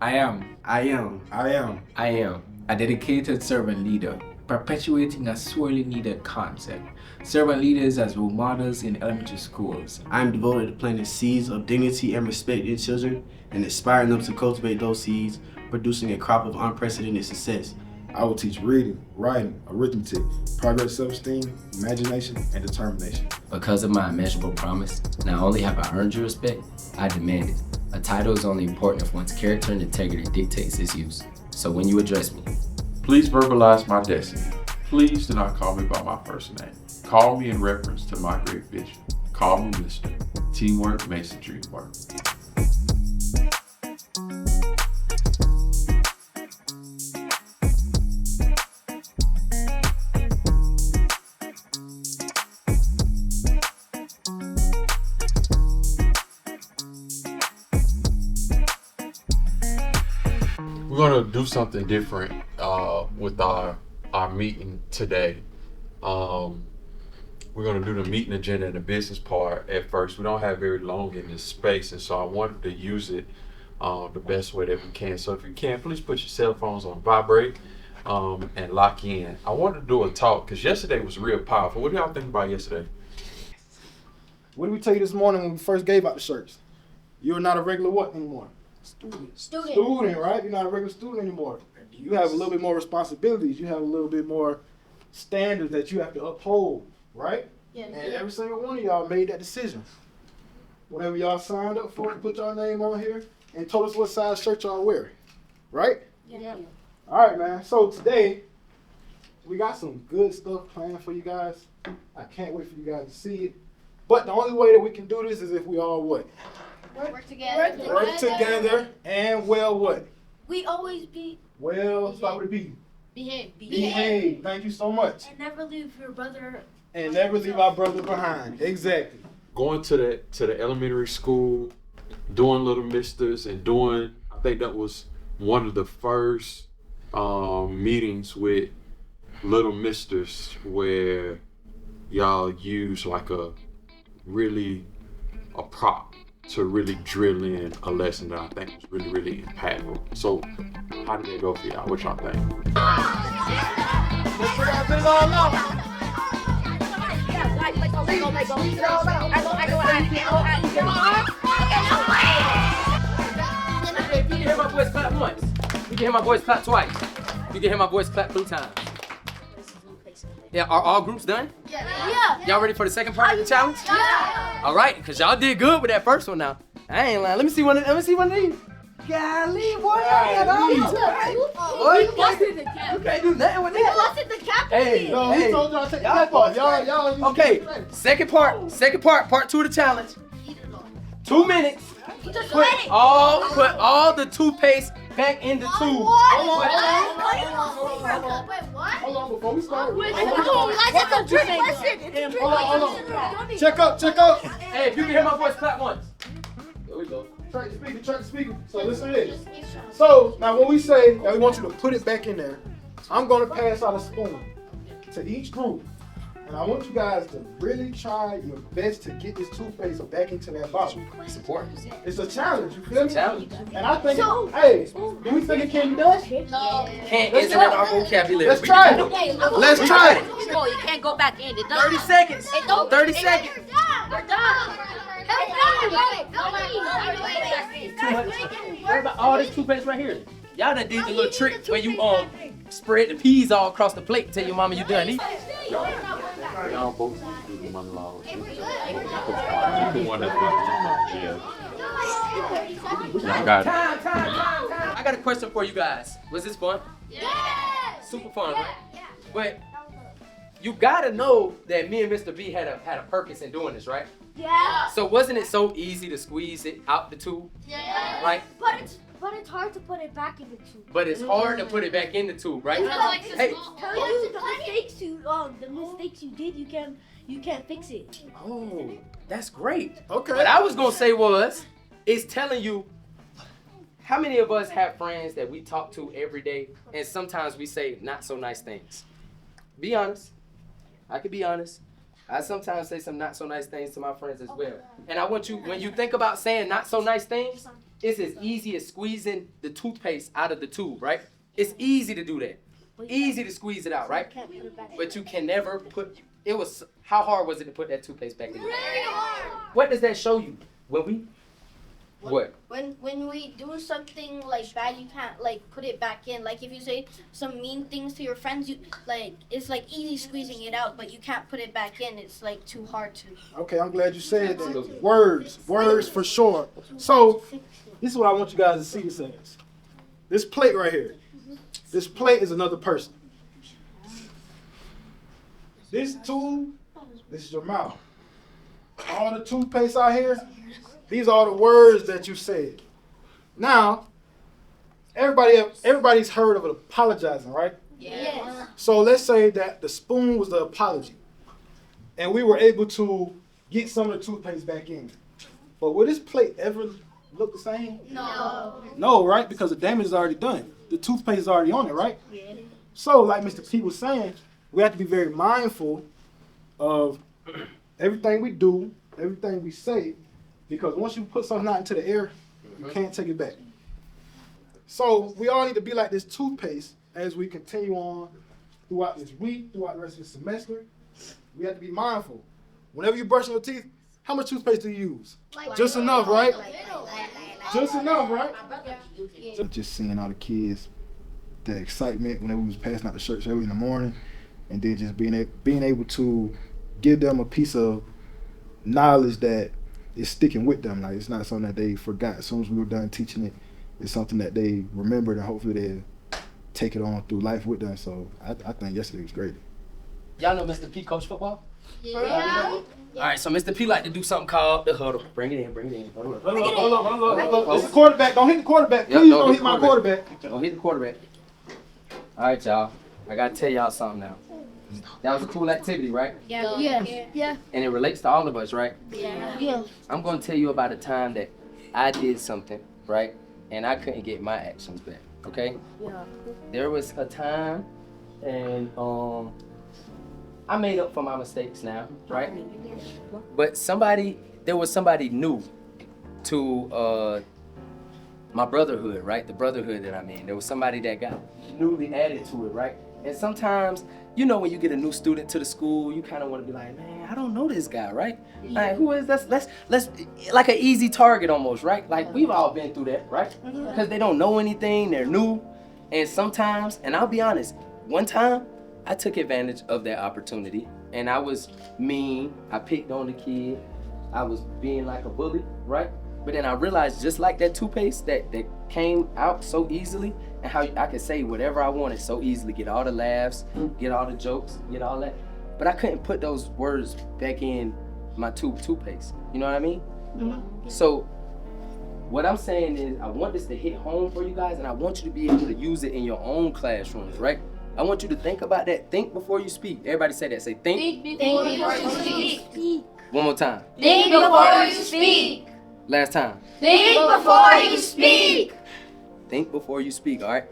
I am. I am. I am. I am a dedicated servant leader, perpetuating a sorely needed concept. Servant leaders as role models in elementary schools. I am devoted to planting seeds of dignity and respect in children and inspiring them to cultivate those seeds, producing a crop of unprecedented success. I will teach reading, writing, arithmetic, progress, self-esteem, imagination, and determination. Because of my immeasurable promise, not only have I earned your respect, I demand it. A title is only important if one's character and integrity dictates its use. So when you address me, please verbalize my destiny. Please do not call me by my first name. Call me in reference to my great vision. Call me Mr. Teamwork makes the dream work. We're gonna do something different with our meeting today. We're gonna do the meeting agenda and the business part at first. We don't have very long in this space, and so I wanted to use it the best way that we can. So if you can, please put your cell phones on vibrate and lock in. I wanted to do a talk because yesterday was real powerful. What do y'all think about yesterday? What did we tell you this morning when we first gave out the shirts? You're not a regular what anymore? Student, right? You're not a regular student anymore. You have a little bit more responsibilities. You have a little bit more standards that you have to uphold, right? Yeah. And every single one of y'all made that decision. Whatever y'all signed up for, put your name on here and told us what size shirt y'all wear, right? Yeah. All right, man. So today, we got some good stuff planned for you guys. I can't wait for you guys to see it. But the only way that we can do this is if we all what? Work together. Work together and well what? We always be. Well, start with a B. Behave. Behave. Thank you so much. And never leave your brother. And never leave our brother behind. Exactly. Going to the elementary school, doing little misters and doing, I think that was one of the first meetings with little misters where y'all use like a prop to really drill in a lesson that I think was really, really impactful. So how did that go for y'all? What y'all think? you can hear my voice clap once. You can hear my voice clap twice. You can hear my voice clap 3 times. Yeah, are all groups done? Yeah. Y'all ready for the second part of the challenge? Yeah. All right, because y'all did good with that first one now. I ain't lying. Let me see one of these. Golly, boy, you can't do nothing with that. Busted the cap. Hey, No, we told y'all to take the cap off. Y'all. Okay, second part, part 2 of the challenge. 2 minutes. Just Put all the toothpaste back in the tube. Wait, what? Hold on, before we start. That's a trick question. Hold on. Check up. Hey, if you can hear my voice, clap once. There we go. Track the speaker. So listen to this. So now when we say that we want you to put it back in there, I'm gonna pass out a spoon to each group. And I want you guys to really try your best to get this toothpaste back into that bottle. It's important. It's a challenge, you feel me? Challenge. And I think, hey, do we think it can be done? No. Can't isn't in our vocabulary. Let's try it. Let's try it. No, you can't go back in. 30 seconds. 30 seconds. We're done. What about all this toothpaste right here? Y'all done did the little trick where you spread the peas all across the plate. Tell your mama you done eat. Y'all both do the money law. The one that's yeah. Y'all got it. Time. I got a question for you guys. Was this fun? Yeah. Super fun, right? But you gotta know that me and Mr. B had a purpose in doing this, right? Yeah. So wasn't it so easy to squeeze it out the tube? Yeah. Right? But it's hard to put it back in the tube. But it's hard to put it back in the tube, right? Hey, Tell you the mistakes you did, you can't fix it. oh, that's great. Okay. What I was gonna say is telling you how many of us have friends that we talk to every day and sometimes we say not so nice things. Be honest. I can be honest. I sometimes say some not so nice things to my friends as well. And I want you, when you think about saying not so nice things, It's as easy as squeezing the toothpaste out of the tube, right? It's easy to do that. Easy to squeeze it out, right? But you can never put, how hard was it to put that toothpaste back in? Very hard. What does that show you? What? When we do something like bad, you can't like put it back in. Like if you say some mean things to your friends, you like it's like easy squeezing it out, but you can't put it back in. It's like too hard to. Okay, I'm glad you said that. Words for sure. So this is what I want you guys to see this as. This plate right here. This plate is another person. This tube, this is your mouth. All the toothpaste out here, these are the words that you said. Now, everybody's heard of apologizing, right? Yes. So let's say that the spoon was the apology, and we were able to get some of the toothpaste back in. But will this plate ever look the same? No. No, right? Because the damage is already done. The toothpaste is already on it, right? Yeah. So, like Mr. P was saying, we have to be very mindful of everything we do, everything we say, because once you put something out into the air, you can't take it back. So we all need to be like this toothpaste as we continue on throughout this week, throughout the rest of the semester. We have to be mindful. Whenever you're brushing your teeth, how much toothpaste do you use? Just enough, right? Just enough, right? Just seeing all the kids, the excitement whenever we was passing out the shirts early in the morning, and then just being able to give them a piece of knowledge that is sticking with them. Like it's not something that they forgot. As soon as we were done teaching it, it's something that they remembered, and hopefully they'll take it on through life with them. So I think yesterday was great. Y'all know Mr. P coach football? Yeah. All right, so Mr. P like to do something called the huddle. Bring it in. Hold It's the quarterback. Don't hit the quarterback. Please don't hit my quarterback. Don't hit the quarterback. All right, y'all. I gotta tell y'all something now. That was a cool activity, right? Yeah. Yeah. And it relates to all of us, right? Yeah. I'm gonna tell you about a time that I did something, right? And I couldn't get my actions back, okay? Yeah. There was a time, and I made up for my mistakes now, right? But there was somebody new to my brotherhood, right? The brotherhood that I'm in. There was somebody that got newly added to it, right? And sometimes, you know, when you get a new student to the school, you kind of want to be like, man, I don't know this guy, right? Like, who is this? Let's like an easy target almost, right? Like we've all been through that, right? Because they don't know anything, they're new. And sometimes, and I'll be honest, one time I took advantage of that opportunity and I was mean. I picked on the kid. I was being like a bully, right? But then I realized just like that toothpaste that came out so easily, and how I could say whatever I wanted so easily, get all the laughs, get all the jokes, get all that. But I couldn't put those words back in my toothpaste. You know what I mean? Mm-hmm. So what I'm saying is I want this to hit home for you guys, and I want you to be able to use it in your own classrooms, right? I want you to think about that. Think before you speak. Everybody say that. Say think. Think before you speak. One more time. Think before you speak. Last time. Think before you speak. Think before you speak, all right?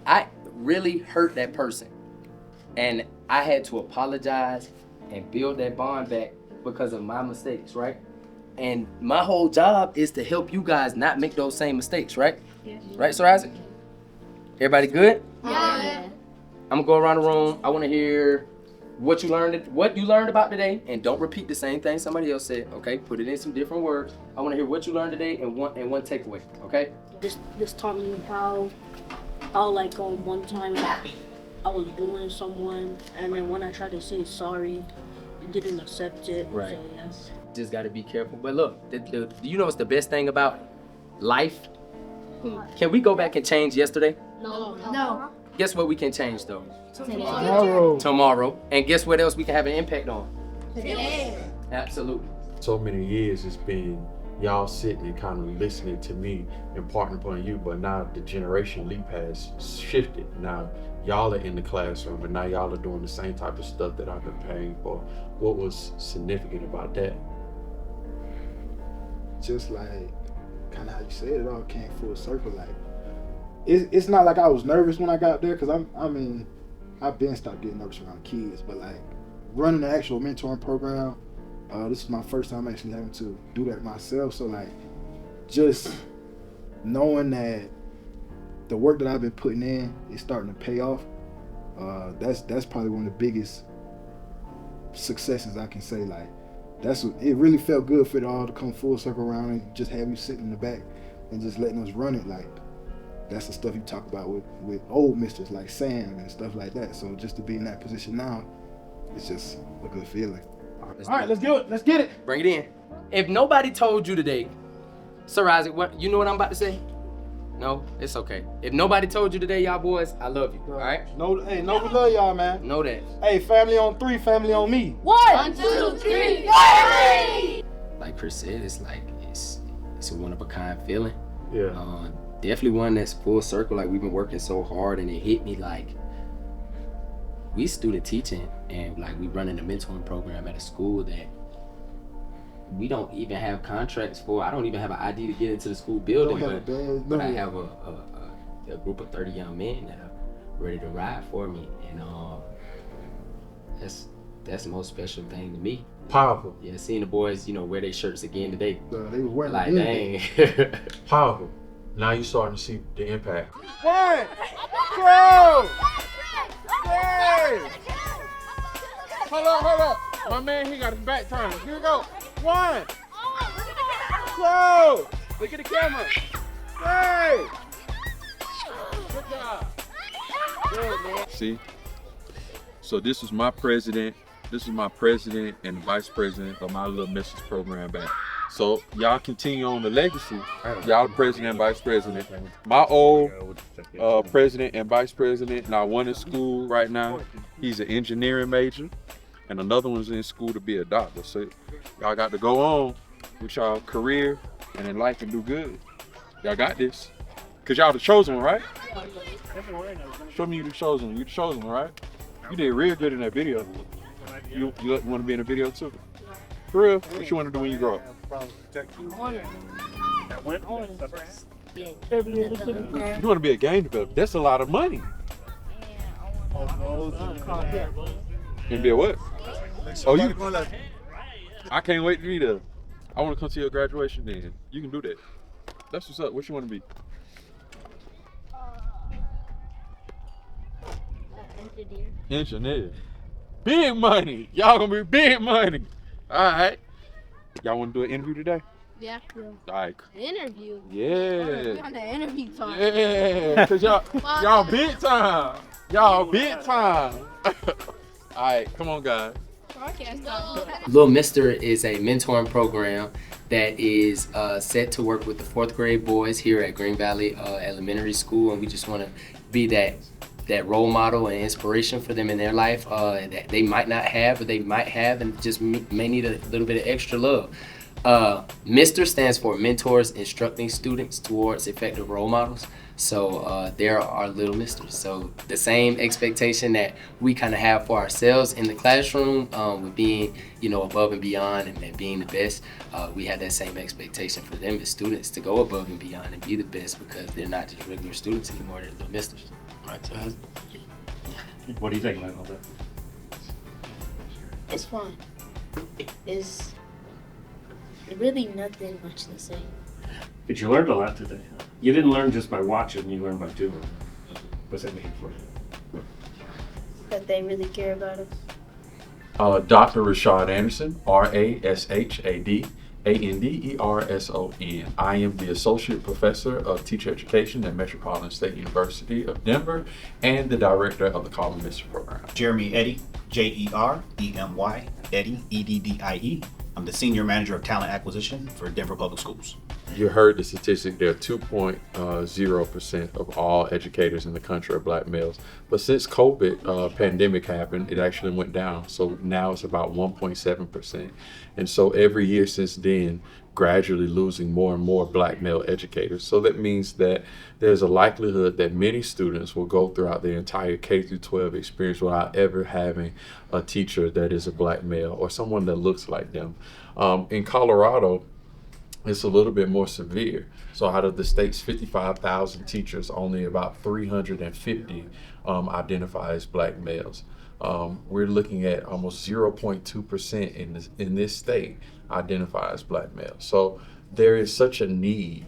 I really hurt that person. And I had to apologize and build that bond back because of my mistakes, right? And my whole job is to help you guys not make those same mistakes, right? Yeah. Right, Sir Isaac? Everybody good? Yeah. I'm gonna go around the room. I wanna hear what you learned about today, and don't repeat the same thing somebody else said, okay? Put it in some different words. I wanna hear what you learned today and one takeaway, okay? This taught me how like one time I was bullying someone, and then when I tried to say sorry, it didn't accept it. Right. So, yes. Just gotta be careful. But look, do you know what's the best thing about life? Can we go back and change yesterday? No. Guess what we can change though? Tomorrow. And guess what else we can have an impact on? Today. Absolutely. So many years it's been y'all sitting and kind of listening to me and partnering upon you, but now the generation leap has shifted. Now y'all are in the classroom, and now y'all are doing the same type of stuff that I've been paying for. What was significant about that? Just like kind of how you said, it all came full circle. Like it's not like I was nervous when I got there, because I've been stopped getting nervous around kids, but like running the actual mentoring program, this is my first time actually having to do that myself. So like just knowing that the work that I've been putting in is starting to pay off, that's probably one of the biggest successes I can say. Like, it really felt good for it all to come full circle around and just have you sitting in the back and just letting us run it. Like, that's the stuff you talk about with old misters like Sam and stuff like that. So just to be in that position now, it's just a good feeling. All right, let's do it. Let's get it. Bring it in. If nobody told you today, Sir Isaac, you know what I'm about to say? No, it's okay. If nobody told you today, y'all boys, I love you. All right? No, we love y'all, man. Know that. Hey, family on 3, family on me. 1, 2, 3, family! Like Chris said, it's like it's a one of a kind feeling. Yeah. Definitely one that's full circle. Like, we've been working so hard, and it hit me like we student teaching, and like we running a mentoring program at a school that we don't even have contracts for. I don't even have an ID to get into the school building, but I have a group of 30 young men that are ready to ride for me, and that's the most special thing to me. Powerful. Yeah, seeing the boys, wear their shirts again today. They was wearing Like, dang. Powerful. Now you're starting to see the impact. 1, 2, 3. Hold up. My man, he got his back turned. Here we go. 1, 2. Look at the camera. 3. Good job. Good, man. See? So this is my president. This is my president and the vice president of my little Mrs. program back. So y'all continue on the legacy. Y'all the president and vice president. My old president and vice president, now one in school right now. He's an engineering major, and another one's in school to be a doctor. So y'all got to go on with y'all career and in life and do good. Y'all got this. Cause y'all the chosen one, right? Show me you the chosen one. You the chosen one, right? You did real good in that video. You want to be in a video too? For real? What you want to do when you grow up? You want to be a game developer? That's a lot of money. You want to be a what? Oh, you? I can't wait to be there. I want to come to your graduation then. You can do that. That's what's up. What you want to be? Engineer. Big money. Y'all gonna be big money. All right. Y'all want to do an interview today? Yeah. All right. Interview. Yeah. We're on the interview time. Yeah. Cause y'all big time. Y'all big time. All right. Come on, guys. Little MiSTER is a mentoring program that is set to work with the 4th grade boys here at Green Valley Elementary School, and we just want to be that role model and inspiration for them in their life that they might not have, or they might have and just may need a little bit of extra love. MiSTER stands for Mentors Instructing Students Towards Effective Role Models. So there are little MiSTERs. So the same expectation that we kind of have for ourselves in the classroom with being, above and beyond and being the best, we have that same expectation for them as students to go above and beyond and be the best, because they're not just regular students anymore, they're little MiSTERs. Right, so what do you think about that? It's fun. It's really nothing much to say. But you learned a lot today. You didn't learn just by watching, you learned by doing. What's that mean for you? That they really care about us. Dr. Rashad Anderson, R-A-S-H-A-D A-N-D-E-R-S-O-N. I am the Associate Professor of Teacher Education at Metropolitan State University of Denver and the Director of the Call MiSTER program. Jeremy Eddy, J-E-R-E-M-Y, Eddy, E-D-D-I-E. I'm the Senior Manager of Talent Acquisition for Denver Public Schools. You heard the statistic there, 2.0% of all educators in the country are black males. But since COVID pandemic happened, it actually went down. So now it's about 1.7%. And so every year since then, gradually losing more and more black male educators. So that means that there's a likelihood that many students will go throughout their entire K through 12 experience without ever having a teacher that is a black male or someone that looks like them. In Colorado, it's a little bit more severe. So out of the state's 55,000 teachers, only about 350 identify as black males. We're looking at almost 0.2% in this state identify as black males. So there is such a need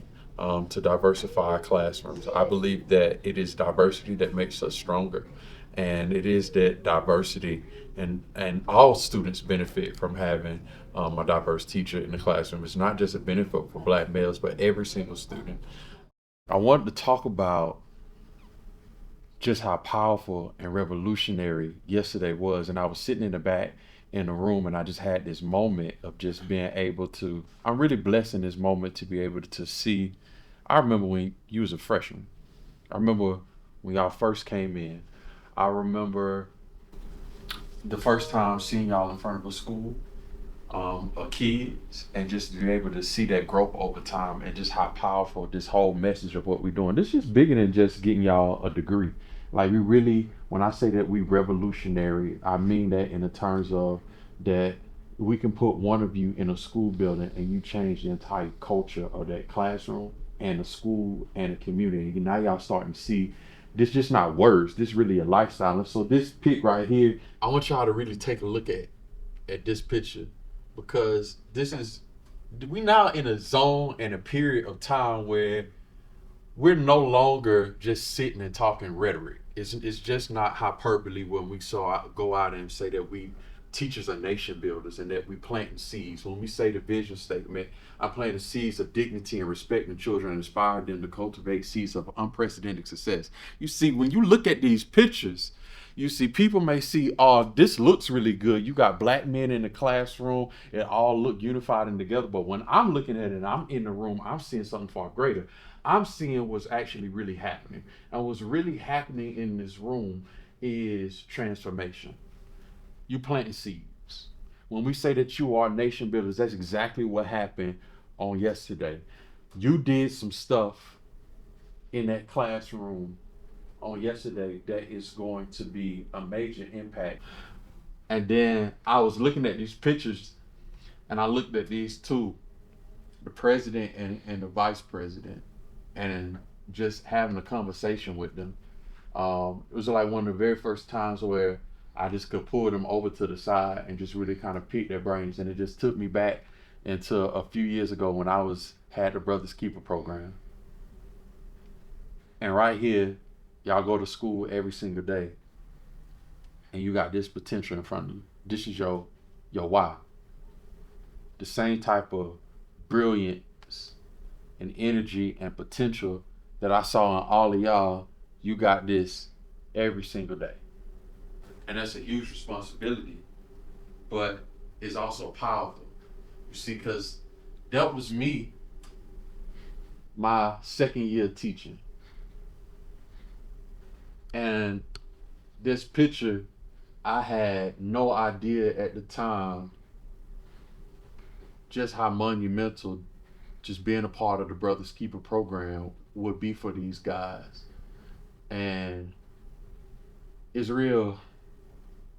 to diversify our classrooms. I believe that it is diversity that makes us stronger, and it is that diversity, and all students benefit from having a diverse teacher in the classroom. It's not just a benefit for Black males, but every single student. I wanted to talk about just how powerful and revolutionary yesterday was. And I was sitting in the back in the room, and I just had this moment of just being able to, I'm really blessed in this moment to be able to see. I remember when you was a freshman. I remember when y'all first came in. I remember the first time seeing y'all in front of a school of kids, and just be able to see that growth over time, and just how powerful this whole message of what we're doing. This is bigger than just getting y'all a degree. Like, we really, when I say that we revolutionary, I mean that in the terms of that we can put one of you in a school building and you change the entire culture of that classroom and the school and the community. Now y'all starting to see this just not words, this really a lifestyle. And so this pic right here, I want y'all to really take a look at this picture, because this is, we now in a zone and a period of time where we're no longer just sitting and talking rhetoric. It's just not hyperbole when we go out and say that we teachers are nation builders and that we planting seeds. When we say the vision statement, I'm planting seeds of dignity and respect in children and inspire them to cultivate seeds of unprecedented success. You see, when you look at these pictures, you see people may see, oh, this looks really good. You got Black men in the classroom. It all look unified and together. But when I'm looking at it and I'm in the room, I'm seeing something far greater. I'm seeing what's actually really happening. And what's really happening in this room is transformation. You planting seeds. When we say that you are nation builders, that's exactly what happened on yesterday. You did some stuff in that classroom on yesterday that is going to be a major impact. And then I was looking at these pictures, and I looked at these two, the president and the vice president, and just having a conversation with them. It was like one of the very first times where I just could pull them over to the side and just really kind of pick their brains. And it just took me back into a few years ago when I had the Brothers Keeper program. And right here, y'all go to school every single day, and you got this potential in front of you. This is your why. The same type of brilliance and energy and potential that I saw in all of y'all, you got this every single day. And that's a huge responsibility, but it's also powerful. You see, because that was me, my second year teaching. And this picture, I had no idea at the time just how monumental just being a part of the Brothers Keeper program would be for these guys. And it's real,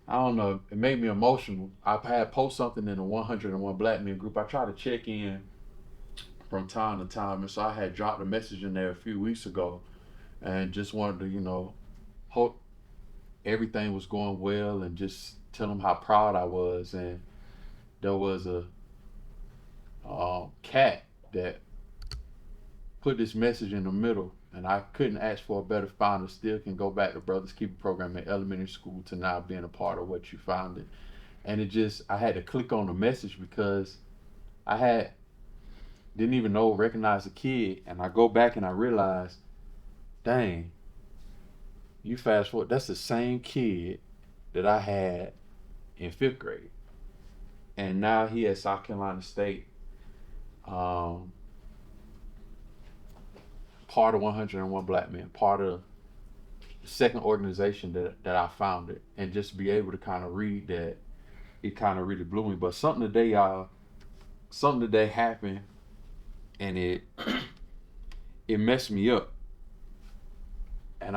I don't know, it made me emotional. I had post something in the 101 Black Men group. I try to check in from time to time, and so I had dropped a message in there a few weeks ago and just wanted to, hope everything was going well and just tell them how proud I was. And there was a cat that put this message in the middle, and I couldn't ask for a better founder. Still can go back to Brothers Keeper program in elementary school to now being a part of what you founded. And I had to click on the message because I didn't even recognize the kid. And I go back and I realize, dang, you fast forward, that's the same kid that I had in 5th grade. And now he at South Carolina State, part of 101 Black Men, part of the second organization that I founded. And just be able to kind of read that, it kind of really blew me. But something today happened, and it messed me up. And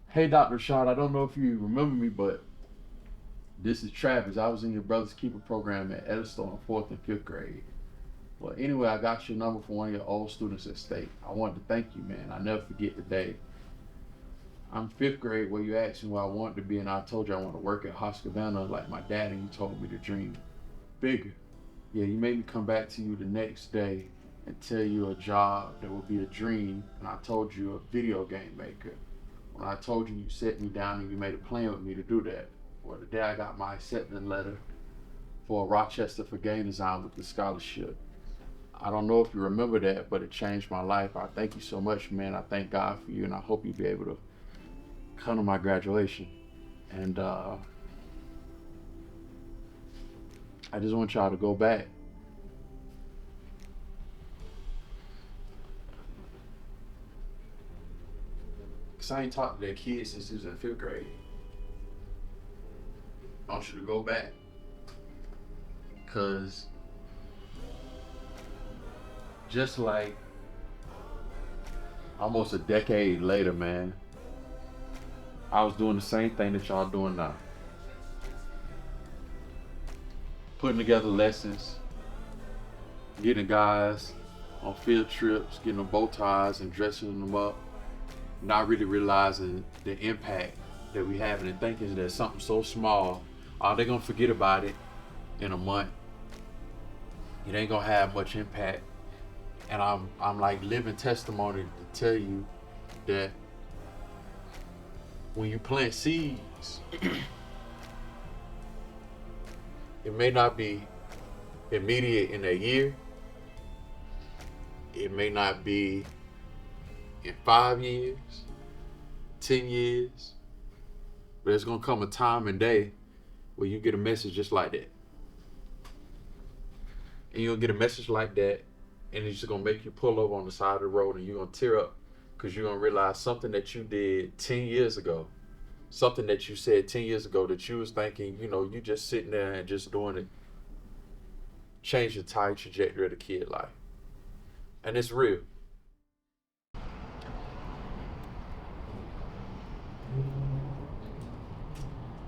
hey, Dr. Rashad, I don't know if you remember me, but this is Travis. I was in your Brothers Keeper program at Edison in 4th and 5th grade. Well, anyway, I got your number from one of your old students at State. I wanted to thank you, man. I never forget the day. I'm 5th grade where you asked me where I wanted to be, and I told you I want to work at Hoscavana like my dad, and you told me to dream bigger. Yeah, you made me come back to you the next day and tell you a job that would be a dream, and I told you a video game maker. When I told you, you set me down and you made a plan with me to do that. Well, the day I got my acceptance letter for Rochester for game design with the scholarship. I don't know if you remember that, but it changed my life. I thank you so much, man. I thank God for you, and I hope you'll be able to come to my graduation. And I just want y'all to go back. Cause I ain't talked to that kid since he was in 5th grade. I want you to go back. Cause just like almost a decade later, man, I was doing the same thing that y'all doing now. Putting together lessons, getting guys on field trips, getting them bow ties and dressing them up, not really realizing the impact that we having and thinking that something so small, they're gonna forget about it in a month. It ain't gonna have much impact. And I'm like living testimony to tell you that when you plant seeds, it may not be immediate in a year. It may not be in 5 years, 10 years, but there's gonna come a time and day where you get a message just like that. And you'll get a message like that, and it's just gonna make you pull over on the side of the road and you're gonna tear up because you're gonna realize something that you did 10 years ago, something that you said 10 years ago that you was thinking, you just sitting there and just doing it, changed the entire trajectory of the kid life. And it's real.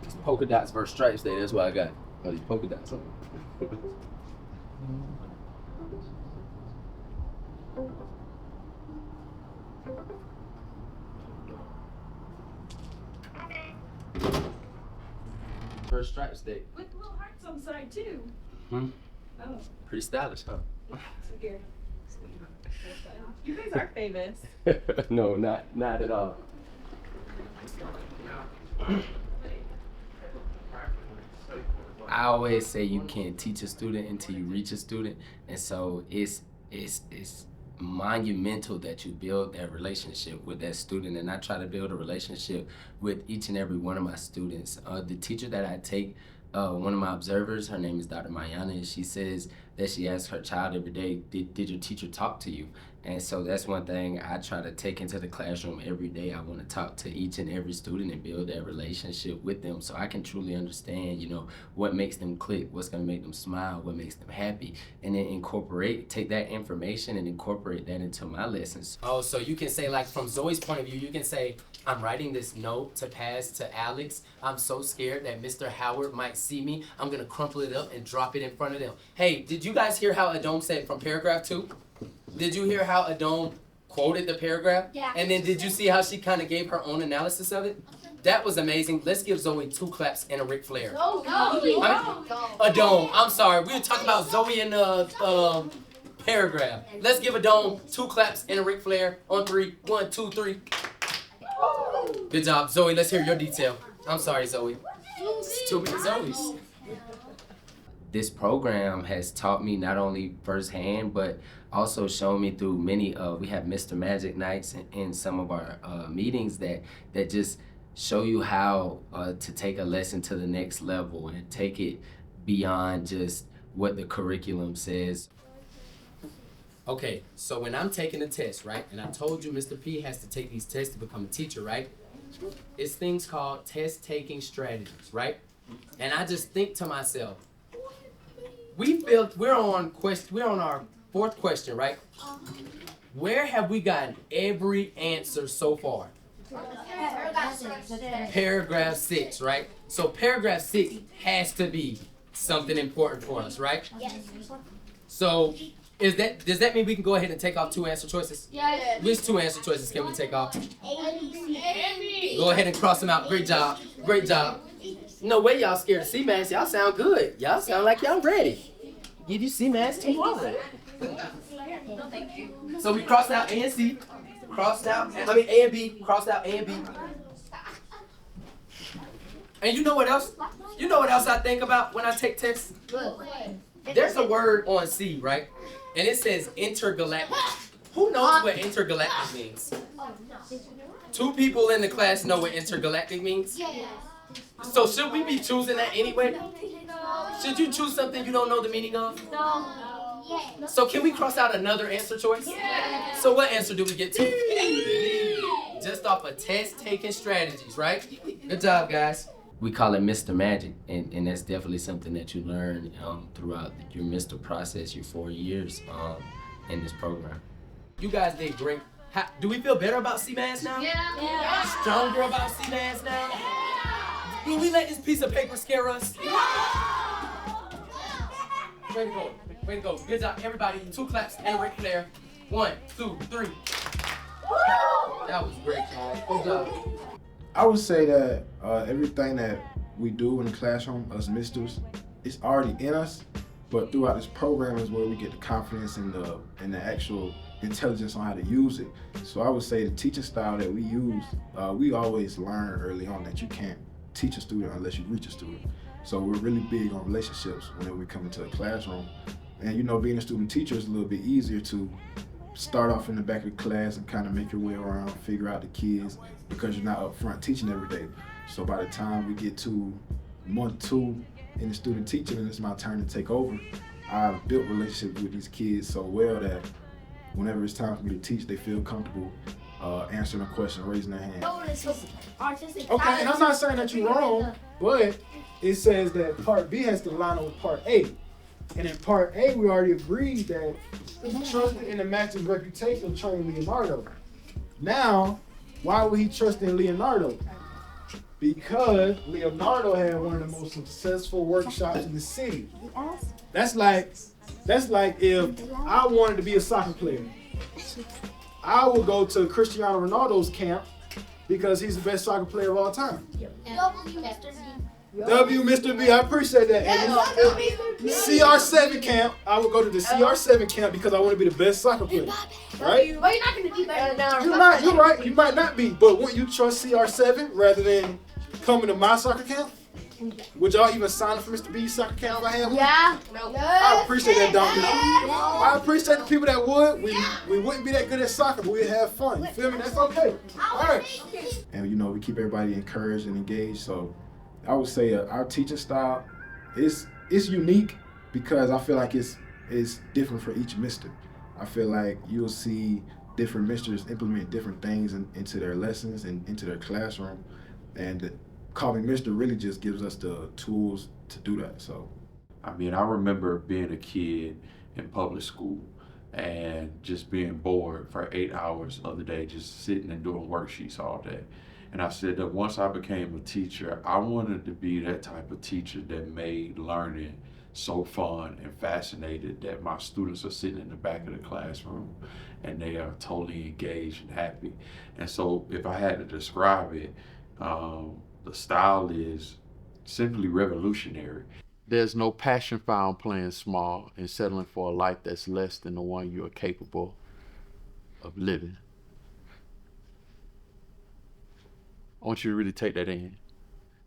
It's polka dots versus stripes day. That's why I got all these polka dots. First stripes day. With little hearts on the side too. Hmm. Oh. Pretty stylish, huh? So here. You guys are famous. No, not at all. I always say you can't teach a student until you reach a student, and so it's monumental that you build that relationship with that student, and I try to build a relationship with each and every one of my students. The teacher that I take, one of my observers, her name is Dr. Mayana, and she says that she asks her child every day, did your teacher talk to you? And so that's one thing I try to take into the classroom every day. I want to talk to each and every student and build that relationship with them so I can truly understand, what makes them click, what's going to make them smile, what makes them happy, and then take that information and incorporate that into my lessons. Oh, so you can say, like, from Zoe's point of view, you can say, I'm writing this note to pass to Alex. I'm so scared that Mr. Howard might see me. I'm going to crumple it up and drop it in front of them. Hey, did you guys hear how Adom said from paragraph 2? Did you hear how Adom quoted the paragraph? Yeah. And then did you see how she kind of gave her own analysis of it? That was amazing. Let's give Zoe 2 claps and a Ric Flair. No. Adom, I'm sorry. We were talking about Zoe in the paragraph. Let's give Adom 2 claps and a Ric Flair on 3. 1, 2, 3. Good job. Zoe, let's hear your detail. I'm sorry, Zoe. It's too many Zoes. This program has taught me not only firsthand, but also shown me through many, we have Mr. Magic nights in some of our meetings that just show you how to take a lesson to the next level and take it beyond just what the curriculum says. Okay, so when I'm taking a test, right, and I told you Mr. P has to take these tests to become a teacher, right? It's things called test-taking strategies, right? And I just think to myself, we're on our 4th question, right? Where have we gotten every answer so far? Paragraph 6, right? So paragraph 6 has to be something important for us, right? Yes. So does that mean we can go ahead and take off 2 answer choices? Yes. Which 2 answer choices can we take off? A. Go ahead and cross them out. Great job. Great job. No way y'all scared of C-Max. Y'all sound good. Y'all sound like y'all ready. Give you C-Mass tomorrow. No, thank you. So we crossed out A and C. A and B. Crossed out A and B. And you know what else? You know what else I think about when I take tests? There's a word on C, right? And it says intergalactic. Who knows what intergalactic means? Two people in the class know what intergalactic means? So should we be choosing that anyway? Should you choose something you don't know the meaning of? No. So can we cross out another answer choice? So what answer do we get to? Just off of test-taking strategies, right? Good job, guys. We call it MiSTER Magic, and that's definitely something that you learn throughout your MiSTER process, your 4 years in this program. You guys did great. Do we feel better about C-Mass now? Yeah. Stronger about C-Mass now? Will we let this piece of paper scare us? Way to go. Way to go. Good job, everybody. 2 claps and a Ric Flair. 1, 2, 3. That was great, guys. Good job. I would say that everything that we do in the classroom, us misters, it's already in us, but throughout this program is where we get the confidence and the actual intelligence on how to use it. So I would say the teaching style that we use, we always learn early on that you can't teach a student unless you reach a student. So we're really big on relationships whenever we come into the classroom. And you know, being a student teacher is a little bit easier to start off in the back of the class and kind of make your way around, figure out the kids, because you're not up front teaching every day. So by the time we get to month 2 in the student teaching and it's my turn to take over, I've built relationships with these kids so well that whenever it's time for me to teach, they feel comfortable answering a question, raising their hand. Okay, and I'm not saying that you're wrong, but it says that part B has to line up with part A. And in part A, we already agreed that he trusted in the master's reputation of training Leonardo. Now, why would he trust in Leonardo? Because Leonardo had one of the most successful workshops in the city. That's like if I wanted to be a soccer player. I would go to Cristiano Ronaldo's camp because he's the best soccer player of all time. W, Mr. B, I appreciate that. CR7 camp, I would go to the CR7 camp because I want to be the best soccer player. Right? But you're not going to be better now. You're right, you might not be, but wouldn't you trust CR7 rather than coming to my soccer camp? Would y'all even sign up for Mr. B's soccer camp if I had one? Yeah. I appreciate that, Doctor. I appreciate the people that would. We wouldn't be that good at soccer, but we'd have fun. You feel me? That's okay. All right. And you know, we keep everybody encouraged and engaged, so I would say our teaching style is unique because I feel like it's different for each mister. I feel like you'll see different misters implement different things into their lessons and into their classroom, and calling mister really just gives us the tools to do that. So, I mean, I remember being a kid in public school and just being bored for 8 hours of the day, just sitting and doing worksheets all day. And I said that once I became a teacher, I wanted to be that type of teacher that made learning so fun and fascinated that my students are sitting in the back of the classroom and they are totally engaged and happy. And so if I had to describe it, the style is simply revolutionary. There's no passion found playing small and settling for a life that's less than the one you are capable of living. I want you to really take that in.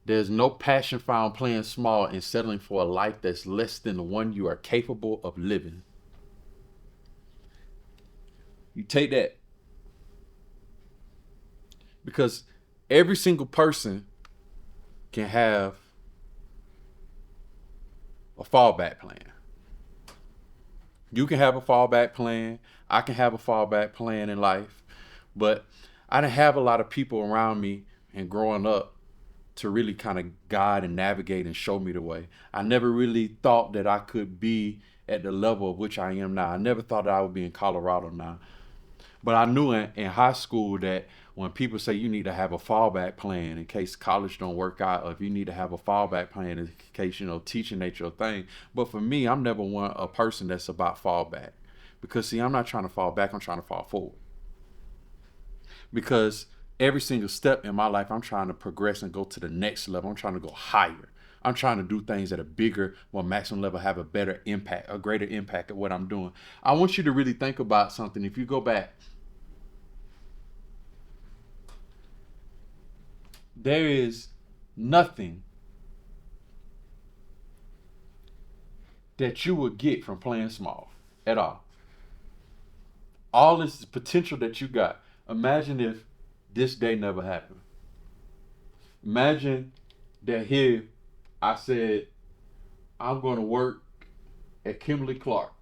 There's no passion found playing small and settling for a life that's less than the one you are capable of living. You take that. Because every single person can have a fallback plan. You can have a fallback plan. I can have a fallback plan in life. But I didn't have a lot of people around me and growing up to really kind of guide and navigate and show me the way. I never really thought that I could be at the level of which I am now. I never thought that I would be in Colorado now. But I knew in high school that when people say you need to have a fallback plan in case college don't work out, or if you need to have a fallback plan in case, you know, teaching ain't your thing. But for me, I'm never a person that's about fallback. Because see, I'm not trying to fall back, I'm trying to fall forward. Because every single step in my life, I'm trying to progress and go to the next level. I'm trying to go higher. I'm trying to do things at a bigger, more maximum level, have a better impact, a greater impact at what I'm doing. I want you to really think about something. If you go back, there is nothing that you will get from playing small at all. All this potential that you got. Imagine if this day never happened. Imagine that here I said, I'm going to work at Kimberly-Clark.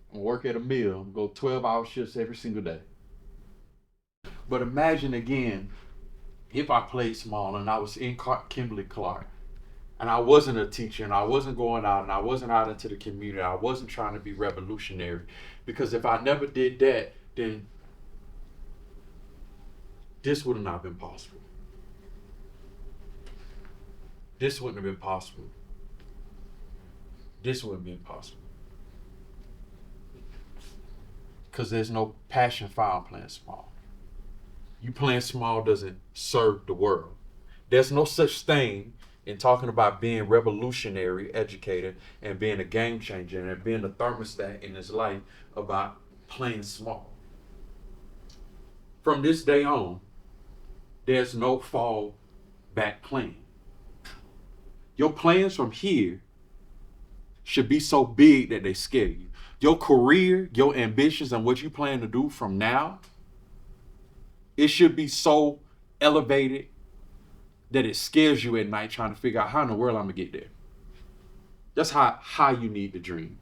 I'm going to work at a mill. I'm going to go 12-hour shifts every single day. But imagine again, if I played small and I was in Kimberly-Clark and I wasn't a teacher and I wasn't going out and I wasn't out into the community, I wasn't trying to be revolutionary. Because if I never did that, then this would have not been possible. This wouldn't have been possible. This wouldn't have been possible. Because there's no passion found playing small. You playing small doesn't serve the world. There's no such thing in talking about being revolutionary educator and being a game changer and being a thermostat in his life about playing small. From this day on, there's no fall back plan. Your plans from here should be so big that they scare you. Your career, your ambitions, and what you plan to do from now, it should be so elevated that it scares you at night trying to figure out how in the world I'm gonna get there. That's how you need to dream.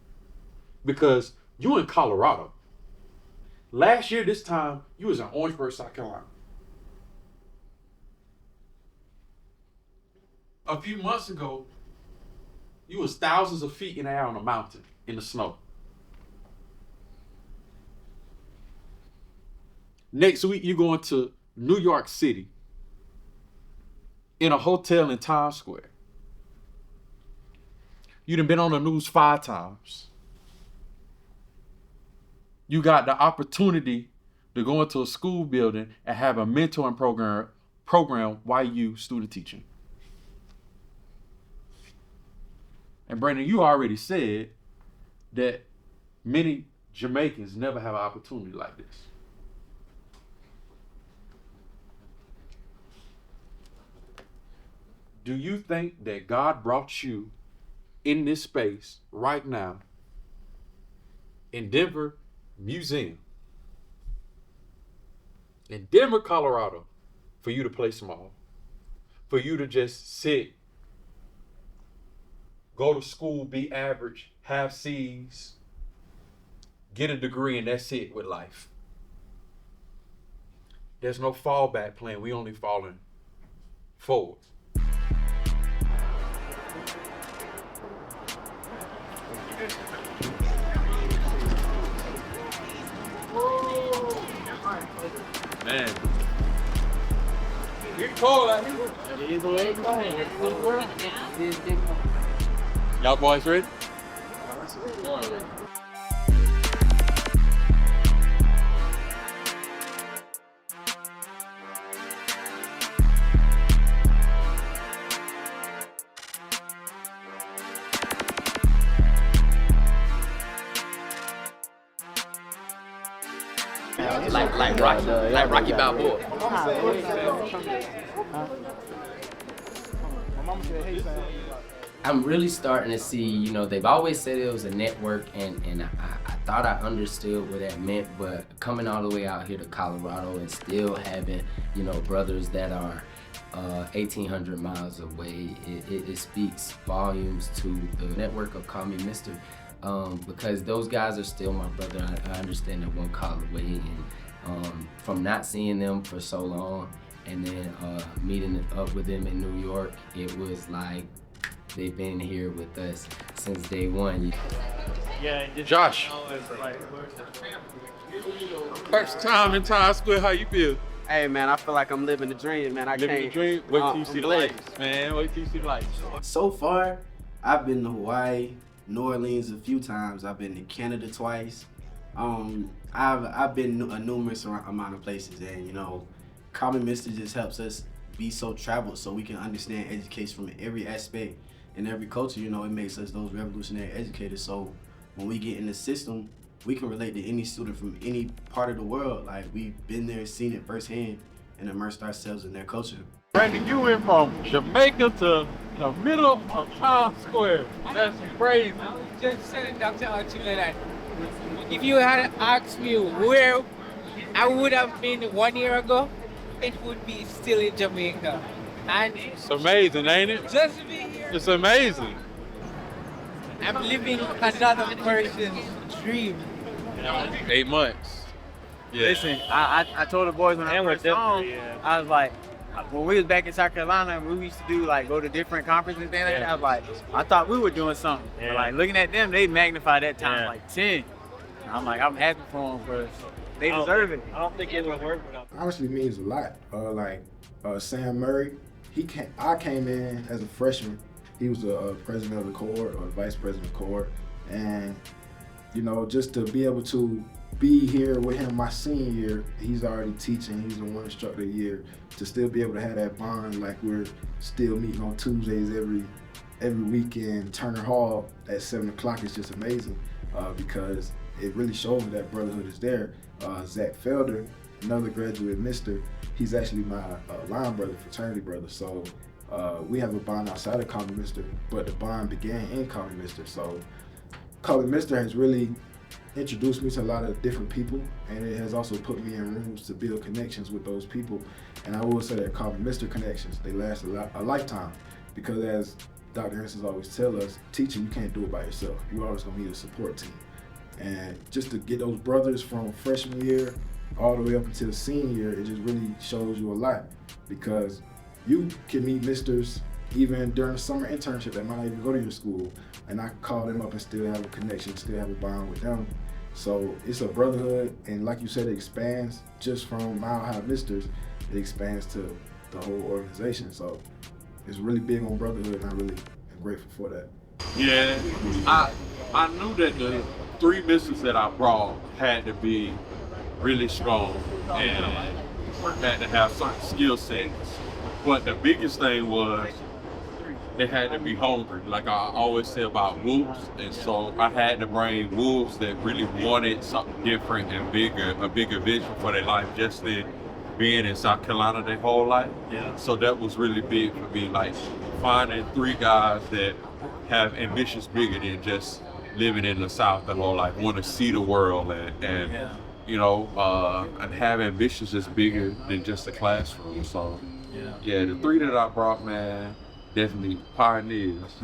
Because you in Colorado. Last year, this time, you was in Orangeburg, South Carolina. A few months ago, you was thousands of feet in the air on a mountain in the snow. Next week, you're going to New York City in a hotel in Times Square. You done been on the news 5 times. You got the opportunity to go into a school building and have a mentoring program while you student teaching. And Brandon, you already said that many Jamaicans never have an opportunity like this. Do you think that God brought you in this space right now in Denver Museum, in Denver, Colorado, for you to play small, for you to just sit, go to school, be average, have C's, get a degree, and that's it with life? There's no fallback plan. We only falling forward. Man, you're cold out here. Y'all boys ready? Like Rocky Balboa. I'm really starting to see, you know, they've always said it was a network, and I thought I understood what that meant, but coming all the way out here to Colorado and still having, you know, brothers that are 1,800 miles away, it speaks volumes to the network of Call Me MiSTER, because those guys are still my brother. I understand they're one call away, and from not seeing them for so long, and then meeting up with them in New York, it was like they've been here with us since day one. Yeah, Josh. First time in Times Square, how you feel? Hey man, I feel like I'm living the dream, man. Living the dream? Wait till you see the lights, man. Wait till you see the lights. So far, I've been to Hawaii, New Orleans a few times. I've been to Canada twice. I've been a numerous amount of places, and you know, Call Me MiSTER just helps us be so traveled so we can understand education from every aspect and every culture. You know, it makes us those revolutionary educators. So when we get in the system, we can relate to any student from any part of the world. Like, we've been there, seen it firsthand, and immersed ourselves in their culture. Randy, you went from Jamaica to the middle of Times Square. That's crazy. Just said it, Dr. Archuleta. If you had asked me where I would have been 1 year ago, it would be still in Jamaica. And it's amazing, ain't it? Just to be here. It's amazing. I'm living another person's dream. 8 months. Yeah. Listen, I told the boys when I first home, I was like, when we was back in South Carolina, we used to do like go to different conferences and things like that. I was like, I thought we were doing something. But like looking at them, they magnify that time like 10. I'm like, I'm happy for them because they deserve it. I don't think it would work without. Honestly means a lot. Sam Murray, I came in as a freshman. He was the president of the cohort or vice president of the cohort, and you know, just to be able to be here with him my senior year, he's already teaching, he's the one instructor a year, to still be able to have that bond like we're still meeting on Tuesdays every weekend, Turner Hall at 7 o'clock is just amazing because it really shows that brotherhood is there. Zach Felder, another graduate MiSTER, he's actually my line brother, fraternity brother, so we have a bond outside of Calling MiSTER, but the bond began in Calling MiSTER. So Calling MiSTER has really introduced me to a lot of different people, and it has also put me in rooms to build connections with those people. And I will say that Calling MiSTER connections, they last a lifetime, because as Dr. Anderson always tells us, teaching, you can't do it by yourself. You're always gonna need a support team. And just to get those brothers from freshman year all the way up until senior year, it just really shows you a lot, because you can meet MiSTERs even during the summer internship that might not even go to your school, and I can call them up and still have a connection, still have a bond with them. So it's a brotherhood, and like you said, it expands just from Mile High MiSTERs, it expands to the whole organization. So it's really big on brotherhood, and I really am grateful for that. Yeah, I knew that the 3 MiSTERs that I brought had to be really strong and had to have certain skill sets. But the biggest thing was they had to be hungry. Like I always say about wolves, and so I had to bring wolves that really wanted something different and bigger, a bigger vision for their life, just than being in South Carolina their whole life. Yeah. So that was really big for me, like finding 3 guys that have ambitions bigger than just living in the South their whole life, want to see the world and you know, and have ambitions that's bigger than just a classroom. So yeah, the 3 that I brought, man, definitely pioneers.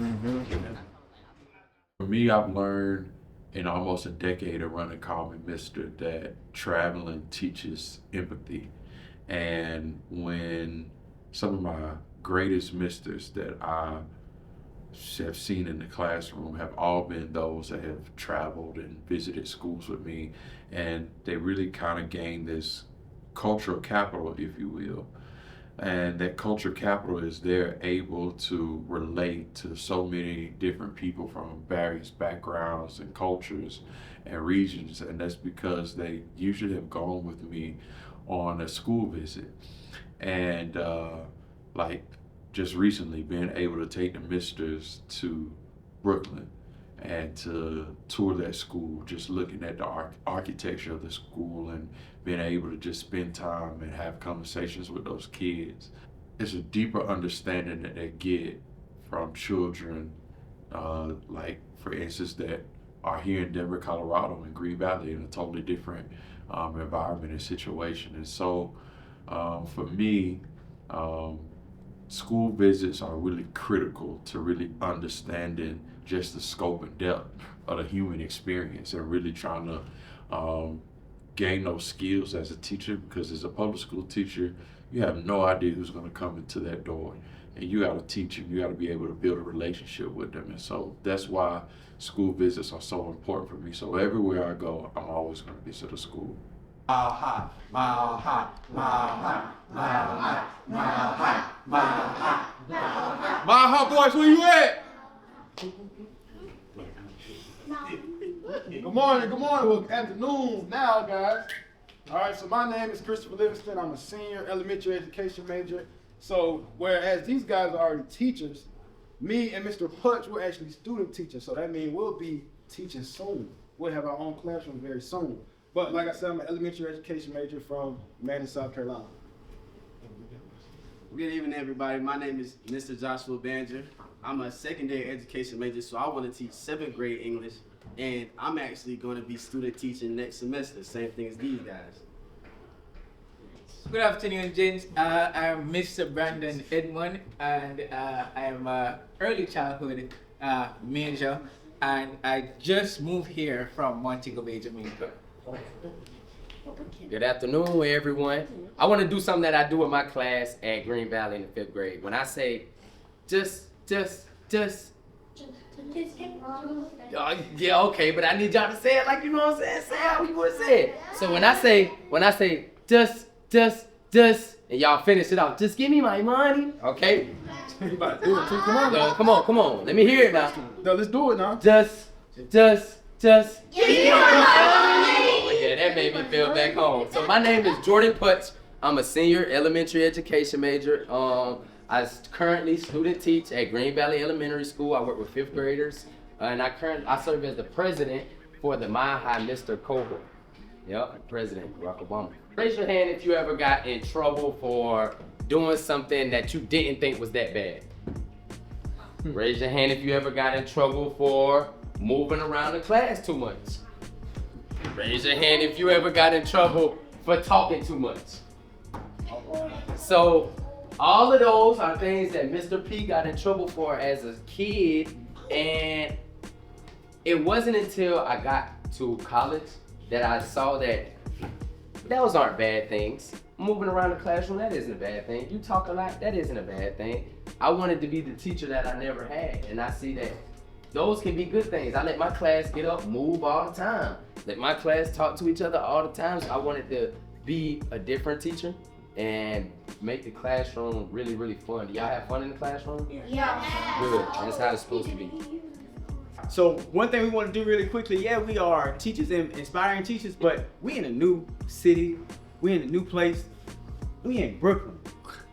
For me, I've learned in almost a decade of running Calling MiSTER that traveling teaches empathy. And when some of my greatest MiSTERs that I have seen in the classroom have all been those that have traveled and visited schools with me, and they really kind of gained this cultural capital, if you will. And that culture capital is they're able to relate to so many different people from various backgrounds and cultures and regions, and that's because they usually have gone with me on a school visit. And like just recently being able to take the MiSTERs to Brooklyn and to tour that school, just looking at the architecture of the school and being able to just spend time and have conversations with those kids. It's a deeper understanding that they get from children, like for instance, that are here in Denver, Colorado, in Green Valley, in a totally different environment and situation. And so for me, school visits are really critical to really understanding just the scope and depth of the human experience and really trying to gain those skills as a teacher, because as a public school teacher, you have no idea who's going to come into that door, and you got to teach them, you got to be able to build a relationship with them. And so that's why school visits are so important for me. So everywhere I go, I'm always going to visit a school. Mile high, mile high, mile high, mile high, mile high, mile high, mile high. Mile high boys, where you at? Good morning, well, afternoon now, guys. All right, so my name is Christopher Livingston. I'm a senior elementary education major, So whereas these guys are already teachers, me and Mr. Putch, we're actually student teachers. So that means we'll be teaching soon. We'll have our own classroom very soon. But like I said, I'm an elementary education major from Manning, South Carolina. Good evening, everybody. My name is Mr. Joshua Banger. I'm a secondary education major, so I want to teach 7th grade English, and I'm actually going to be student teaching next semester, same thing as these guys. Good afternoon, gents. I'm Mr. Brandon Edmond, and I am an early childhood major, and I just moved here from Montego Bay, Jamaica. Good afternoon, everyone. I want to do something that I do with my class at Green Valley in the 5th grade. When I say just. Yeah, okay, but I need y'all to say it like you know what I'm saying. Say how you want to say it. So when I say just, and y'all finish it off. Just give me my money, okay? You about to do it too? Come on, no, come on. Let me hear it now. No, let's do it now. Just. Give me my money. Yeah, that made me feel back home. So my name is Jordan Putch. I'm a senior elementary education major. I currently student teach at Green Valley Elementary School. I work with 5th graders, and I serve as the president for the My High MiSTER cohort. Yep, President Barack Obama. Raise your hand if you ever got in trouble for doing something that you didn't think was that bad. Raise your hand if you ever got in trouble for moving around the class too much. Raise your hand if you ever got in trouble for talking too much. So, all of those are things that Mr. P got in trouble for as a kid, and it wasn't until I got to college that I saw that those aren't bad things. Moving around the classroom, that isn't a bad thing. You talk a lot, that isn't a bad thing. I wanted to be the teacher that I never had, and I see that those can be good things. I let my class get up, move all the time. Let my class talk to each other all the time. So I wanted to be a different teacher and make the classroom really, really fun. Do y'all have fun in the classroom? Yeah. Good, that's how it's supposed to be. So one thing we want to do really quickly, yeah, we are teachers and inspiring teachers, but we in a new city, we in a new place, we in Brooklyn.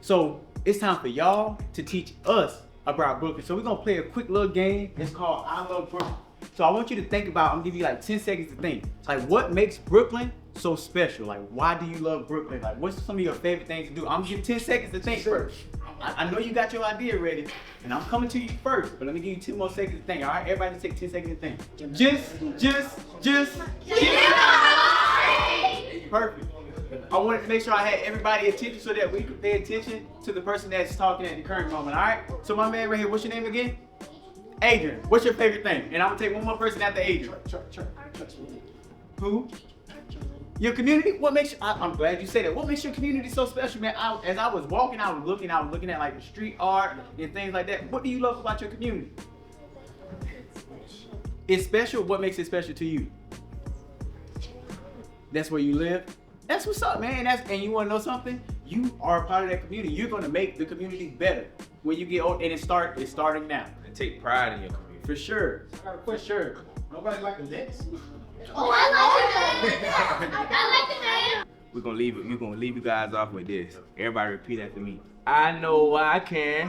So it's time for y'all to teach us about Brooklyn. So we're gonna play a quick little game. It's called I Love Brooklyn. So I want you to think about, I'm gonna give you like 10 seconds to think. Like what makes Brooklyn so special? Like why do you love Brooklyn? Like what's some of your favorite things to do? I'm gonna give you 10 seconds to think first. I know you got your idea ready, and I'm coming to you first, but let me give you 10 more seconds to think. All right, everybody just take 10 seconds to think. Just. Perfect. I wanted to make sure I had everybody attention so that we could pay attention to the person that's talking at the current moment, all right? So my man right here, what's your name again? Adrian, what's your favorite thing? And I'm gonna take one more person after Adrian. Who? Your community? What makes you, I'm glad you said that. What makes your community so special, man? As I was walking, I was looking at like the street art and things like that. What do you love about your community? It's special. What makes it special to you? That's where you live? That's what's up, man. And you wanna know something? You are a part of that community. You're gonna make the community better when you get old, and it's starting now. And take pride in your community. For sure. For sure. Nobody like the next. Oh, I like it. I like it. We're gonna leave you guys off with this. Everybody repeat after me. I know I can.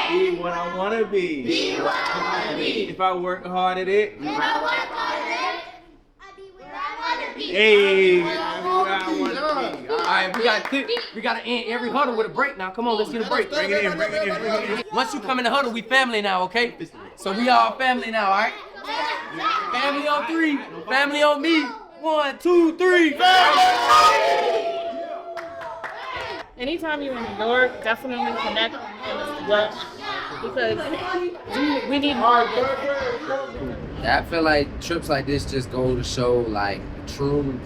Be what I wanna be. If I work hard at it. Hey, All right, we gotta end every huddle with a break now. Come on, let's get a break. Bring it in. Once you come in the huddle, we family now, okay? So we all family now, all right? Family on 3, family on me. 1, 2, 3. Anytime you're in New York, definitely connect with Dutch because we need more. I feel like trips like this just go to show like true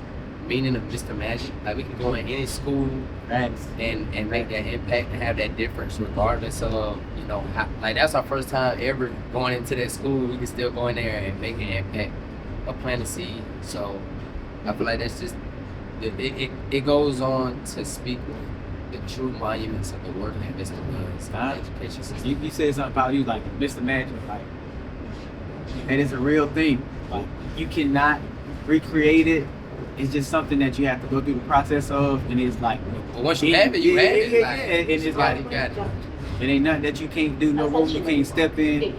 meaning of just imagine. Like we can go in any school and make that impact and have that difference regardless of, you know, how, like that's our first time ever going into that school. We can still go in there and make an impact or plant a seed. So I feel like that's just, it goes on to speak the true monuments of the work that MiSTER does. Education system. You said something about you like MiSTER Magic, like, and it's a real thing. Like, you cannot recreate it it's just something that you have to go through the process of, and it's like, But once you have it, you have it. yeah. And it's like, you got it. it ain't nothing that you can't do, no room you can't step in.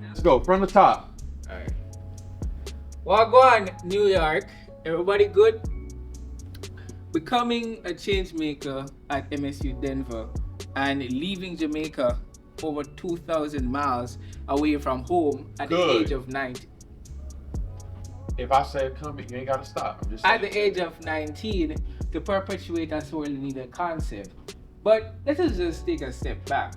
Let's go from the top. Alright. Wagwan, New York. Everybody good? Becoming a change maker at MSU Denver and leaving Jamaica over 2,000 miles away from home at the age of 19. If I say come, you ain't gotta stop. I'm just At saying. the age of 19 to perpetuate a sorely needed concept. But let us just take a step back.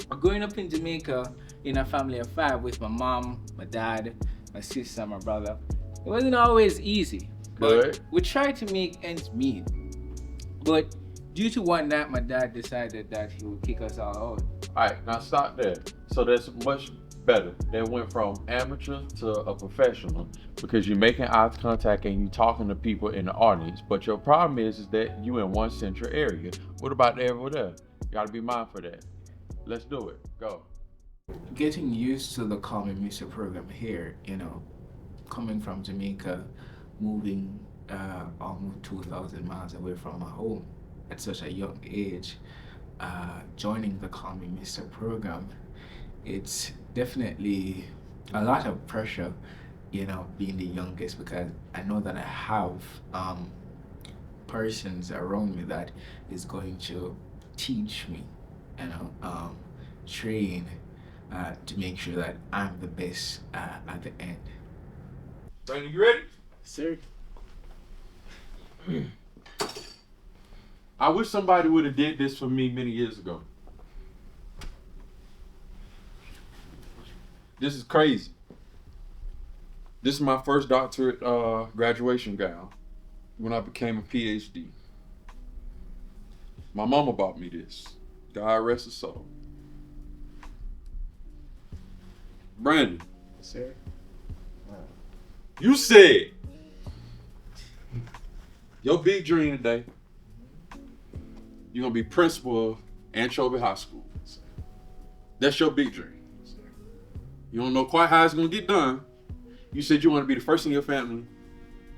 Growing up in Jamaica in a family of 5 with my mom, my dad, my sister, my brother, it wasn't always easy. But we tried to make ends meet. But due to one night, my dad decided that he would kick us all out. Alright, now stop there. So that's much better. They went from amateur to a professional because you're making eye contact and you talking to people in the audience. But your problem is that you in one central area. What about over there? You gotta be mindful of that. Let's do it. Go. Getting used to the Call Me MiSTER program here, you know, coming from Jamaica, moving almost 2,000 miles away from my home at such a young age, joining the Call Me MiSTER program, it's definitely a lot of pressure, you know, being the youngest, because I know that I have persons around me that is going to teach me, you know, train to make sure that I'm the best at the end. Brandon, you ready? Sir. I wish somebody would have did this for me many years ago. This is crazy. This is my first doctorate graduation gown when I became a PhD. My mama bought me this. God rest her soul. Brandon. Sir. You said your big dream today, you're gonna be principal of Anchovy High School. That's your big dream. You don't know quite how it's gonna get done. You said you want to be the first in your family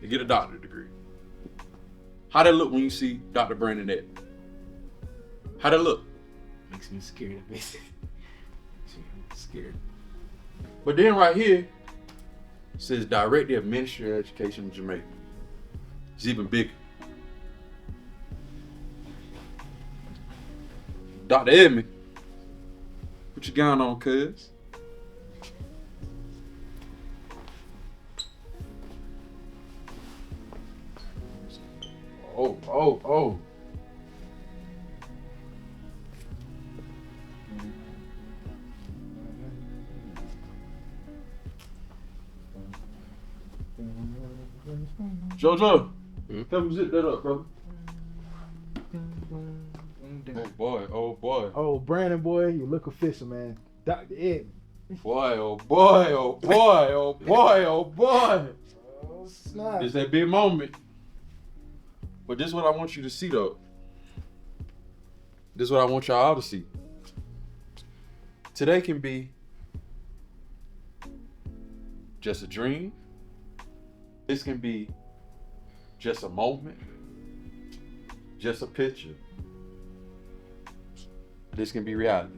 to get a doctorate degree. How that look when you see Dr. Brandon Ed? How that look? Makes me scared of it. Scared. But then right here, it says Director of Ministry of Education in Jamaica. It's even bigger. Dr. Edmond, what you got on, cuz? Oh. Jojo, come zip that up, bro. Oh boy. Oh, Brandon, boy, you look official, man. Dr. Ed. Boy. Oh, snap. It's that big moment. But this is what I want you to see, though. This is what I want y'all to see. Today can be just a dream. This can be just a moment, just a picture. This can be reality.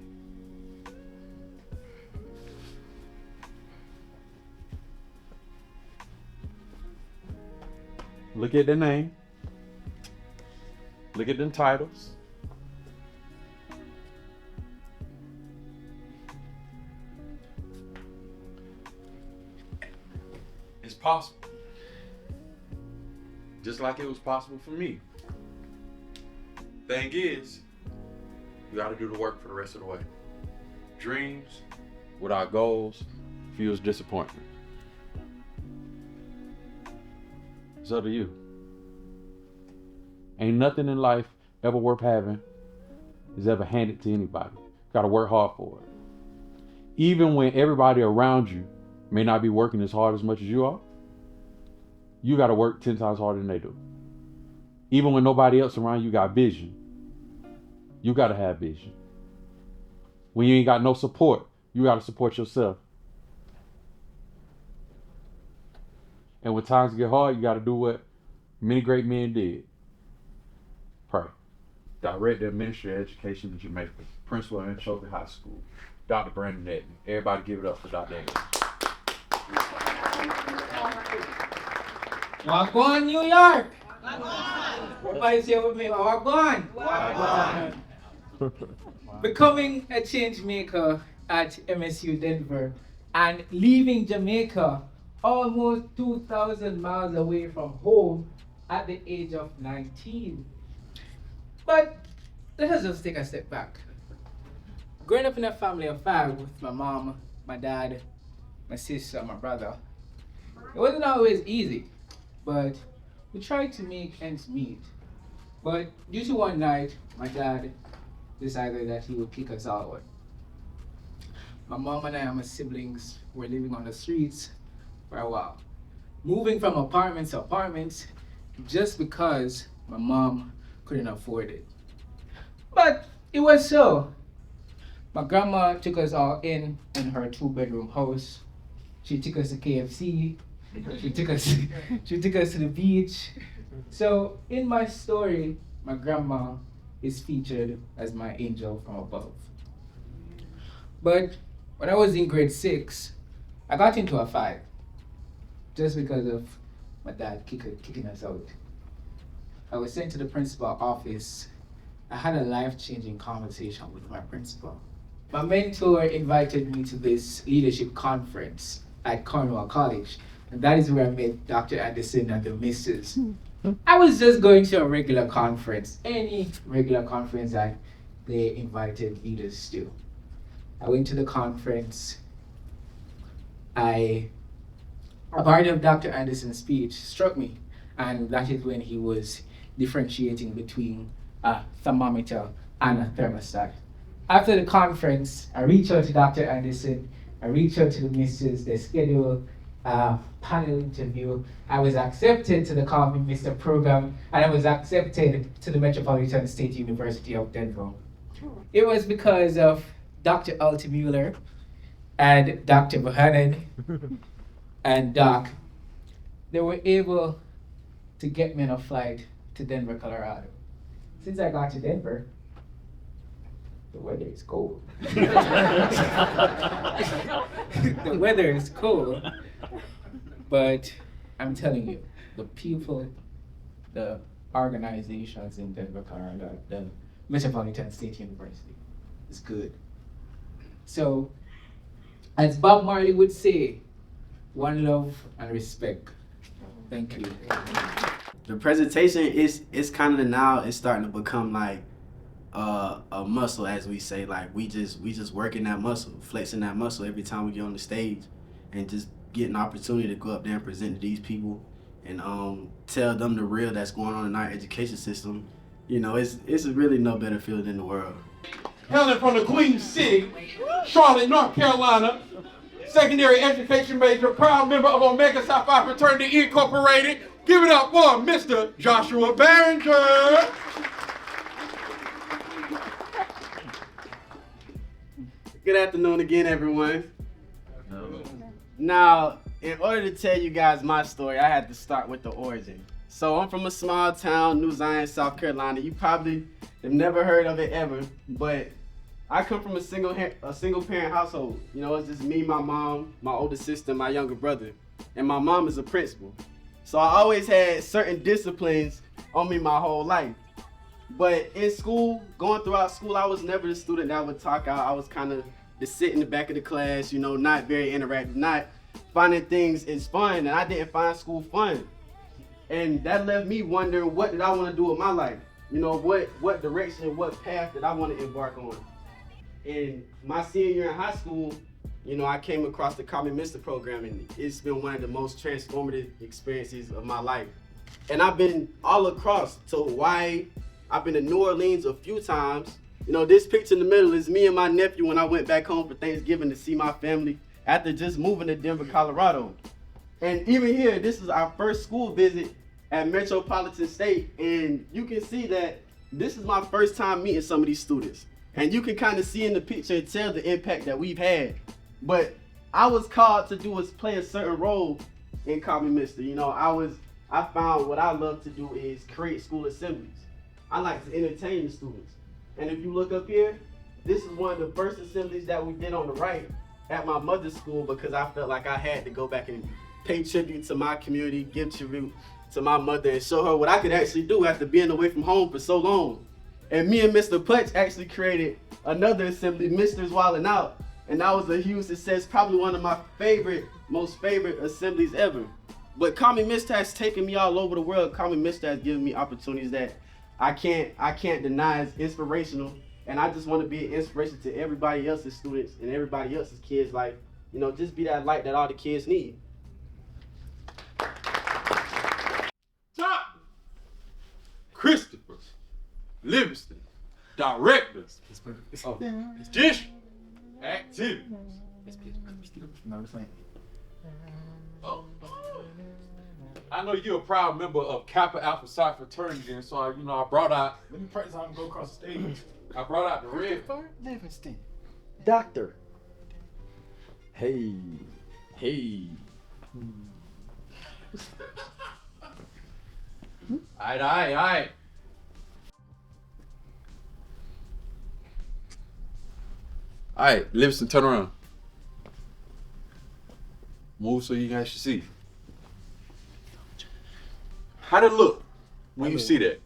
Look at the name. Look at them titles. It's possible. Just like it was possible for me. Thing is, you gotta do the work for the rest of the way. Dreams without goals fuels disappointment. It's up to you. Ain't nothing in life ever worth having is ever handed to anybody. Gotta work hard for it. Even when everybody around you may not be working as hard as much as you are, you gotta work 10 times harder than they do. Even when nobody else around you got vision, You gotta have vision. When you ain't got no support, you gotta support yourself. And when times get hard, you gotta do what many great men did. Pray. Director of Ministry of Education in Jamaica, Principal in Trophy High School, Dr. Brandon Edmond. Everybody give it up for Dr. Edmond. Walk on, New York. Everybody say with me, walk on. Becoming a change maker at MSU Denver and leaving Jamaica almost 2,000 miles away from home at the age of 19. But let us just take a step back. Growing up in a family of 5 with my mom, my dad, my sister, my brother, it wasn't always easy, but we tried to make ends meet. But due to one night, my dad decided that he would kick us all out. My mom and I and my siblings were living on the streets for a while, moving from apartments to apartments just because my mom couldn't afford it. But it was so. My grandma took us all in her 2-bedroom house. She took us to KFC. She took us to the beach. So in my story, my grandma is featured as my angel from above. But when I was in grade 6, I got into a fight just because of my dad kicking us out. I was sent to the principal's office. I had a life-changing conversation with my principal. My mentor invited me to this leadership conference at Cornwall College, and that is where I met Dr. Anderson and the MiSTERs. I was just going to a regular conference, any regular conference that they invited leaders to. I went to the conference. A part of Dr. Anderson's speech struck me, and that is when he was differentiating between a thermometer and a thermostat. After the conference, I reached out to Dr. Anderson, I reached out to the MiSTERs, they scheduled a panel interview. I was accepted to the Call Me MiSTER program, and I was accepted to the Metropolitan State University of Denver. It was because of Dr. Altemuller and Dr. Bohannon and Doc. They were able to get me on a flight to Denver, Colorado. Since I got to Denver, the weather is cold. The weather is cold, but I'm telling you, the people, the organizations in Denver, Colorado, the Metropolitan State University, is good. So, as Bob Marley would say, one love and respect. Thank you. The presentation is kind of now it's starting to become like a muscle, as we say. Like we just working that muscle, flexing that muscle every time we get on the stage, and just getting an opportunity to go up there and present to these people and tell them the real that's going on in our education system. You know, it's really no better feeling in the world. Hailing from the Queen City, Charlotte, North Carolina, secondary education major, proud member of Omega Psi Phi Fraternity Incorporated. Give it up for Mr. Joshua Barringer. Good afternoon again, everyone. Now, in order to tell you guys my story, I had to start with the origin. So I'm from a small town, New Zion, South Carolina. You probably have never heard of it ever, but I come from a single parent household. You know, it's just me, my mom, my older sister, my younger brother, and my mom is a principal. So I always had certain disciplines on me my whole life. But in school, going throughout school, I was never the student that would talk out. I was kind of the sit in the back of the class, you know, not very interactive, not finding things is fun, and I didn't find school fun. And that left me wondering, what did I want to do with my life? You know, what direction, what path did I want to embark on? In my senior year in high school, you know, I came across the Call Me MiSTER program, and it's been one of the most transformative experiences of my life. And I've been all across to Hawaii. I've been to New Orleans a few times. You know, this picture in the middle is me and my nephew when I went back home for Thanksgiving to see my family after just moving to Denver, Colorado. And even here, this is our first school visit at Metropolitan State, and you can see that this is my first time meeting some of these students. And you can kind of see in the picture and tell the impact that we've had. But I was called to play a certain role in Call Me Mister. You know, I found what I love to do is create school assemblies. I like to entertain the students. And if you look up here, this is one of the first assemblies that we did on the right at my mother's school, because I felt like I had to go back and pay tribute to my community, give tribute to my mother, and show her what I could actually do after being away from home for so long. And me and Mr. Putch actually created another assembly, Mister's Wildin' Out, and that was a huge success, probably one of my most favorite assemblies ever. But Call Me Mister has taken me all over the world. Call Me Mister has given me opportunities that I can't deny is inspirational. And I just want to be an inspiration to everybody else's students and everybody else's kids. Like, you know, just be that light that all the kids need. Top Christopher Livingston, directors of district activities. No, this ain't. I know you're a proud member of Kappa Alpha Psi fraternity, and so I brought out. Let me practice how to go across the stage. I brought out the red. Livingston. Doctor. Hey. All right. All right, Livingston, turn around. Move so you guys should see. How'd it look when you see that?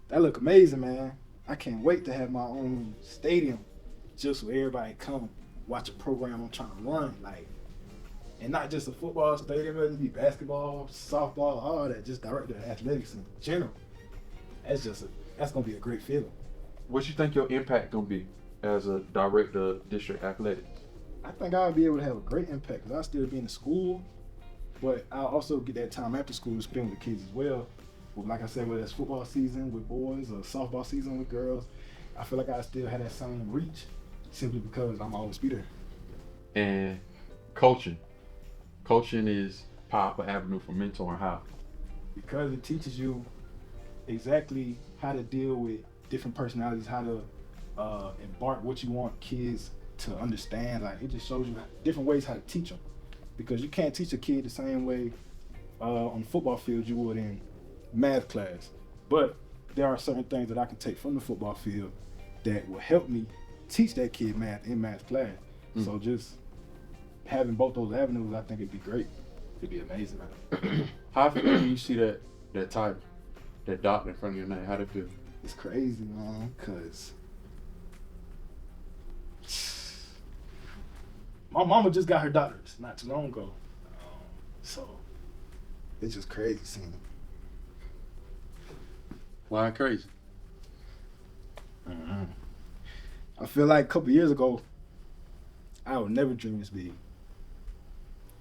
That look amazing, man. I can't wait to have my own stadium just where everybody come watch a program I'm trying to run, like, and not just a football stadium, it'll be basketball, softball, all that, just directed at athletics in general. That's gonna be a great feeling. What you think your impact gonna be as a director of district athletics? I think I'll be able to have a great impact because I'll still be in the school, but I'll also get that time after school to spend with the kids as well. Like I said, whether it's football season with boys or softball season with girls, I feel like I still have that same reach simply because I'm always be there. And coaching is a powerful avenue for mentoring. How? Because it teaches you exactly how to deal with different personalities, how to embark what you want kids to understand. Like, it just shows you different ways how to teach them, because you can't teach a kid the same way on the football field you would in math class. But there are certain things that I can take from the football field that will help me teach that kid math in math class. So just having both those avenues, I think it'd be great. It'd be amazing. How do you see that title, that doctor in front of your name? How'd it feel? It's crazy, man, because my mama just got her doctorate not too long ago. So it's just crazy seeing it. Why crazy? I feel like a couple years ago, I would never dream this big.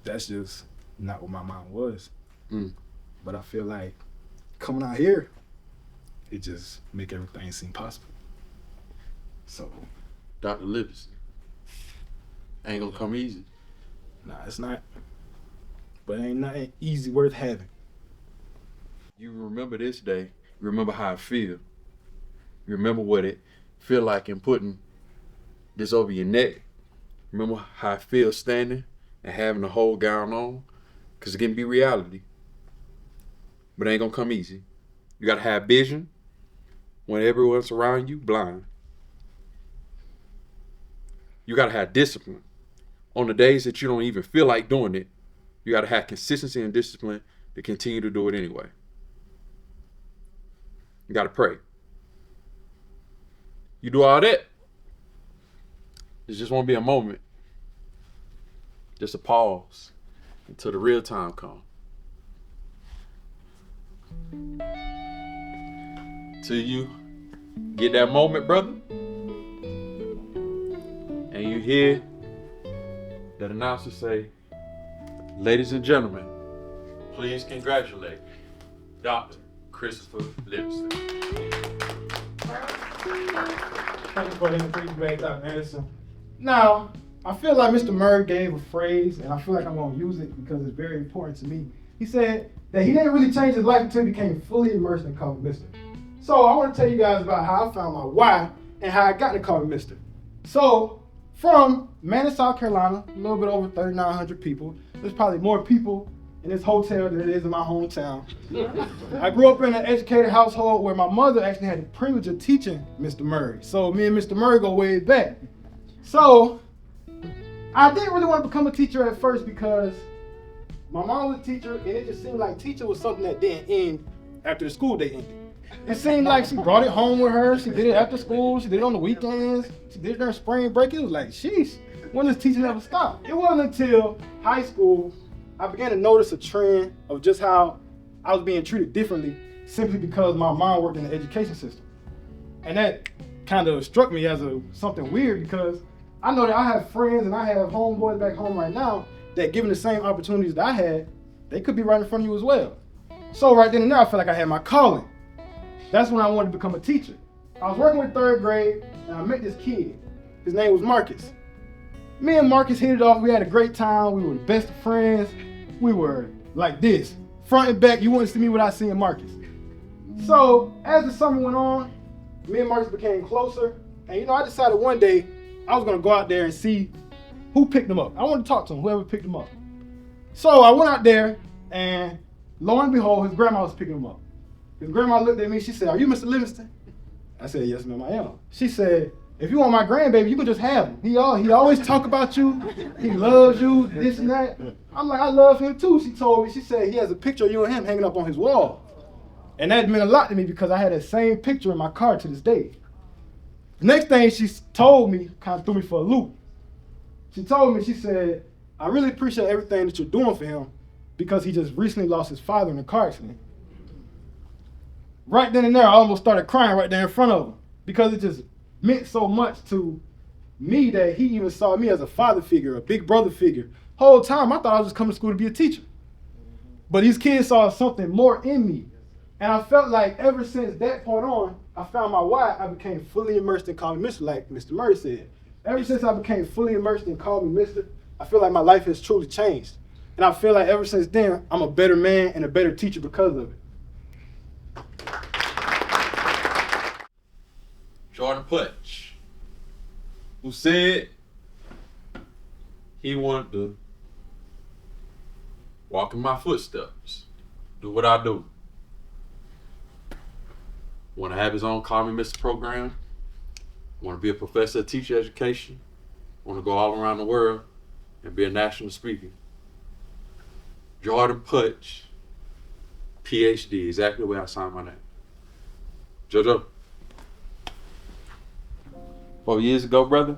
That's just not what my mind was. But I feel like coming out here, it just make everything seem possible. So, Dr. Livingston, ain't gonna come easy. Nah, it's not. But ain't nothing easy worth having. You remember this day. You remember how it feel. You remember what it feel like in putting this over your neck. Remember how it feels standing and having the whole gown on, because it can be reality. But it ain't gonna come easy. You gotta have vision when everyone's around you blind. You gotta have discipline. On the days that you don't even feel like doing it, you gotta have consistency and discipline to continue to do it anyway. You gotta pray. You do all that, it just won't be a moment. Just a pause until the real time comes. Till you get that moment, brother, and you hear that announcer say, "Ladies and gentlemen, please congratulate Dr. Christopher Livingston." Thank you for the invitation back, Dr. Anderson. Now, I feel like Mr. Murray gave a phrase, and I feel like I'm going to use it because it's very important to me. He said that he didn't really change his life until he became fully immersed in Call Me Mister. So I want to tell you guys about how I found my why and how I got to call me Mr. So from Manning, South Carolina, a little bit over 3,900 people. There's probably more people in this hotel than it is in my hometown. I grew up in an educated household where my mother actually had the privilege of teaching Mr. Murray. So me and Mr. Murray go way back. So I didn't really want to become a teacher at first because my mom was a teacher and it just seemed like teacher was something that didn't end after the school day ended. It seemed like she brought it home with her. She did it after school. She did it on the weekends. She did it during spring break. It was like, sheesh, when does teaching ever stop? It wasn't until high school I began to notice a trend of just how I was being treated differently simply because my mom worked in the education system. And that kind of struck me as something weird because I know that I have friends and I have homeboys back home right now that given the same opportunities that I had, they could be right in front of you as well. So right then and there, I felt like I had my calling. That's when I wanted to become a teacher. I was working with third grade and I met this kid. His name was Marcus. Me and Marcus hit it off. We had a great time. We were the best of friends. We were like this, front and back. You wouldn't see me without seeing Marcus. So as the summer went on, me and Marcus became closer. And I decided one day I was gonna go out there and see who picked him up. I wanted to talk to him, whoever picked him up. So I went out there and lo and behold, his grandma was picking him up. His grandma looked at me, she said, "Are you Mr. Livingston?" I said, "Yes, ma'am, I am." She said, "If you want my grandbaby, you can just have him. He always talk about you. He loves you, this and that." I'm like, "I love him too." She told me, she said, "He has a picture of you and him hanging up on his wall." And that meant a lot to me because I had that same picture in my car to this day. The next thing she told me kind of threw me for a loop. She told me, she said, "I really appreciate everything that you're doing for him because he just recently lost his father in a car accident." Right then and there, I almost started crying right there in front of him because it just meant so much to me that he even saw me as a father figure, a big brother figure. Whole time, I thought I was just coming to school to be a teacher. But these kids saw something more in me. And I felt like ever since that point on, I found my why. I became fully immersed in calling me Mr. like Mr. Murray said. Ever since I became fully immersed in calling me Mr., I feel like my life has truly changed. And I feel like ever since then, I'm a better man and a better teacher because of it. Jordan Putch, who said he wanted to walk in my footsteps, do what I do. Want to have his own Call Me Mr. program, want to be a professor of teacher education, want to go all around the world and be a national speaker. Jordan Putch, PhD, exactly the way I signed my name. JoJo. 4 years ago, brother,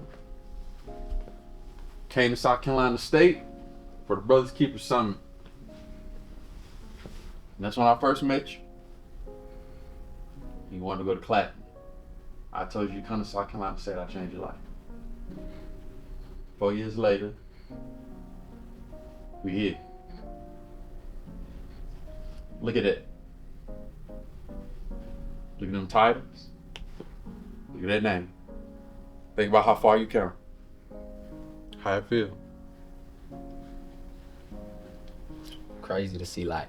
came to South Carolina State for the Brothers Keepers Summit. And that's when I first met you. You wanted to go to Clapton. I told you come to South Carolina State, I'll change your life. 4 years later, we here. Look at that. Look at them titles. Look at that name. Think about how far you came. How it feel? Crazy to see like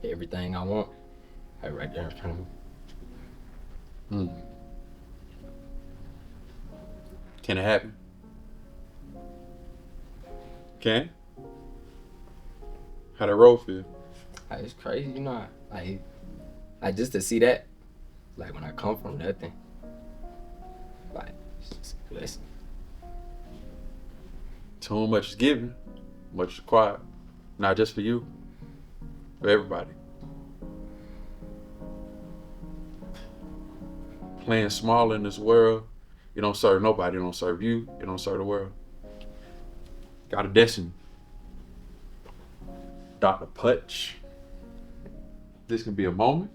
everything I want right there in front of me. Can it happen? Can? How that road feel? It's crazy, like just to see that, like when I come from nothing, like it's just a blessing. Too much is given, much is required. Not just for you, for everybody. Playing small in this world, you don't serve nobody, it don't serve you, it don't serve the world. Got a destiny. Dr. Putch. This can be a moment.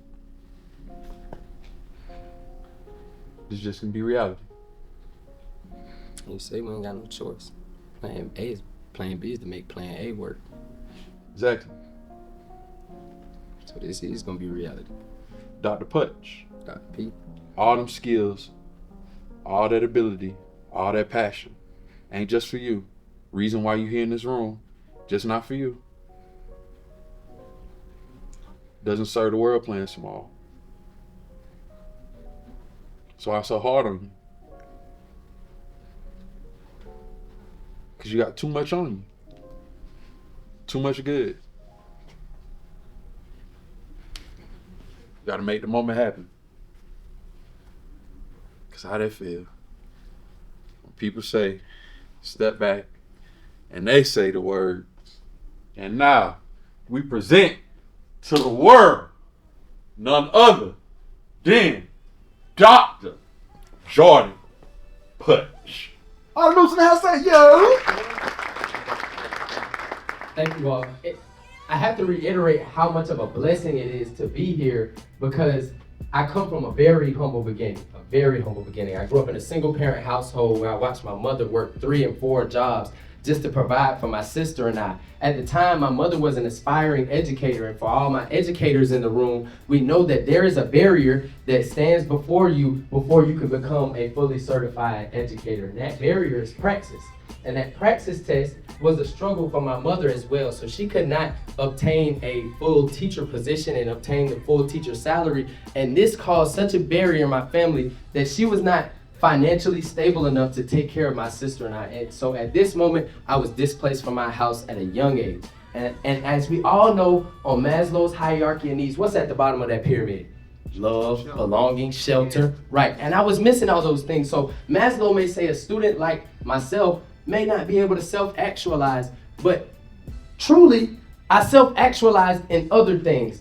This just can be reality. You say we ain't got no choice. Plan B is to make plan A work. Exactly. So this is gonna be reality. Dr. Putch. Dr. P. All them skills, all that ability, all that passion, ain't just for you. Reason why you here in this room, just not for you. Doesn't serve the world playing small. So I'm so hard on you. Because you got too much on you. Too much good. You gotta make the moment happen. Because how that feel? When people say, step back, and they say the words, and now we present to the world none other than Dr. Jordan Putch. All loose in the house, say yo. Thank you all. I have to reiterate how much of a blessing it is to be here because I come from a very humble beginning. I grew up in a single parent household where I watched my mother work 3 and 4 jobs just to provide for my sister and I. At the time, my mother was an aspiring educator, and for all my educators in the room, we know that there is a barrier that stands before you can become a fully certified educator, and that barrier is praxis. And that praxis test was a struggle for my mother as well, so she could not obtain a full teacher position and obtain the full teacher salary, and this caused such a barrier in my family that she was not financially stable enough to take care of my sister and I. And so at this moment, I was displaced from my house at a young age. And as we all know, on Maslow's hierarchy of needs, what's at the bottom of that pyramid? Love, belonging, shelter, right. And I was missing all those things. So Maslow may say a student like myself may not be able to self-actualize, but truly, I self-actualized in other things.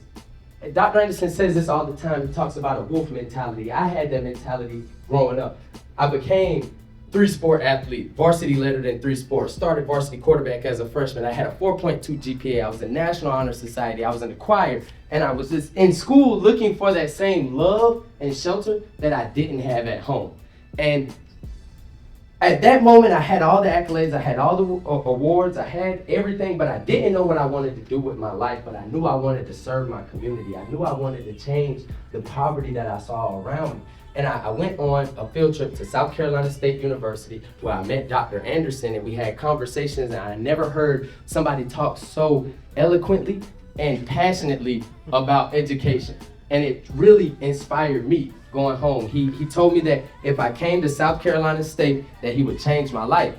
Dr. Anderson says this all the time. He talks about a wolf mentality. I had that mentality growing up. I became 3-sport athlete, varsity lettered in 3 sports, started varsity quarterback as a freshman. I had a 4.2 GPA. I was in National Honor Society. I was in the choir, and I was just in school looking for that same love and shelter that I didn't have at home. And at that moment, I had all the accolades, I had all the awards, I had everything, but I didn't know what I wanted to do with my life, but I knew I wanted to serve my community. I knew I wanted to change the poverty that I saw around me. And I went on a field trip to South Carolina State University where I met Dr. Anderson, and we had conversations, and I never heard somebody talk so eloquently and passionately about education. And it really inspired me going home. He told me that if I came to South Carolina State, that he would change my life.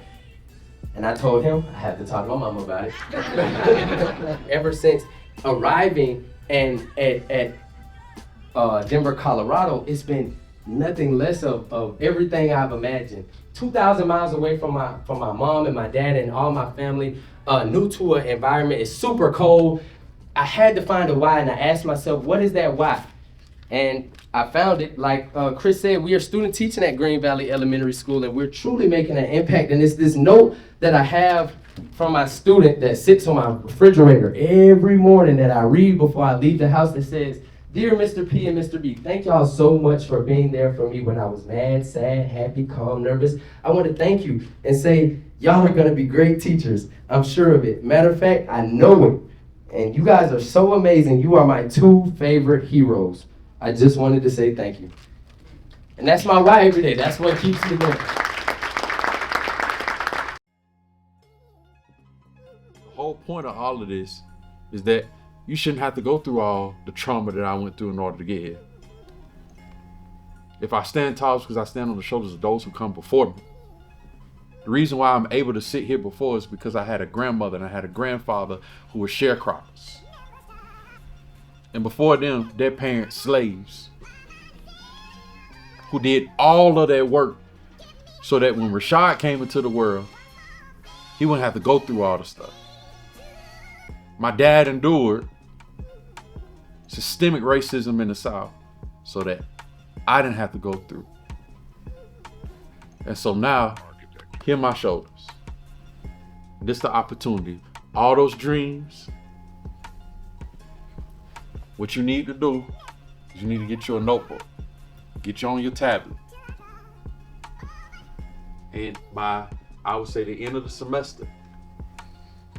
And I told him, I had to talk to my mom about it. Ever since arriving and at Denver, Colorado, it's been nothing less of everything I've imagined. 2,000 miles away from my mom and my dad and all my family, new to an environment. It's super cold. I had to find a why, and I asked myself, what is that why? And I found it. Like Chris said, we are student teaching at Green Valley Elementary School, and we're truly making an impact. And it's this note that I have from my student that sits on my refrigerator every morning that I read before I leave the house that says, "Dear Mr. P and Mr. B, thank y'all so much for being there for me when I was mad, sad, happy, calm, nervous. I want to thank you and say, y'all are going to be great teachers. I'm sure of it. Matter of fact, I know it. And you guys are so amazing. You are my 2 favorite heroes. I just wanted to say thank you." And that's my why every day. That's what keeps me going. The whole point of all of this is that you shouldn't have to go through all the trauma that I went through in order to get here. If I stand tall, it's because I stand on the shoulders of those who come before me. The reason why I'm able to sit here before is because I had a grandmother and I had a grandfather who were sharecroppers. And before them, their parents, slaves, who did all of their work so that when Rashad came into the world, he wouldn't have to go through all the stuff. My dad endured systemic racism in the South so that I didn't have to go through. And so now, here are my shoulders. This is the opportunity. All those dreams, what you need to do is you need to get you a notebook, get you on your tablet. And by, I would say, the end of the semester,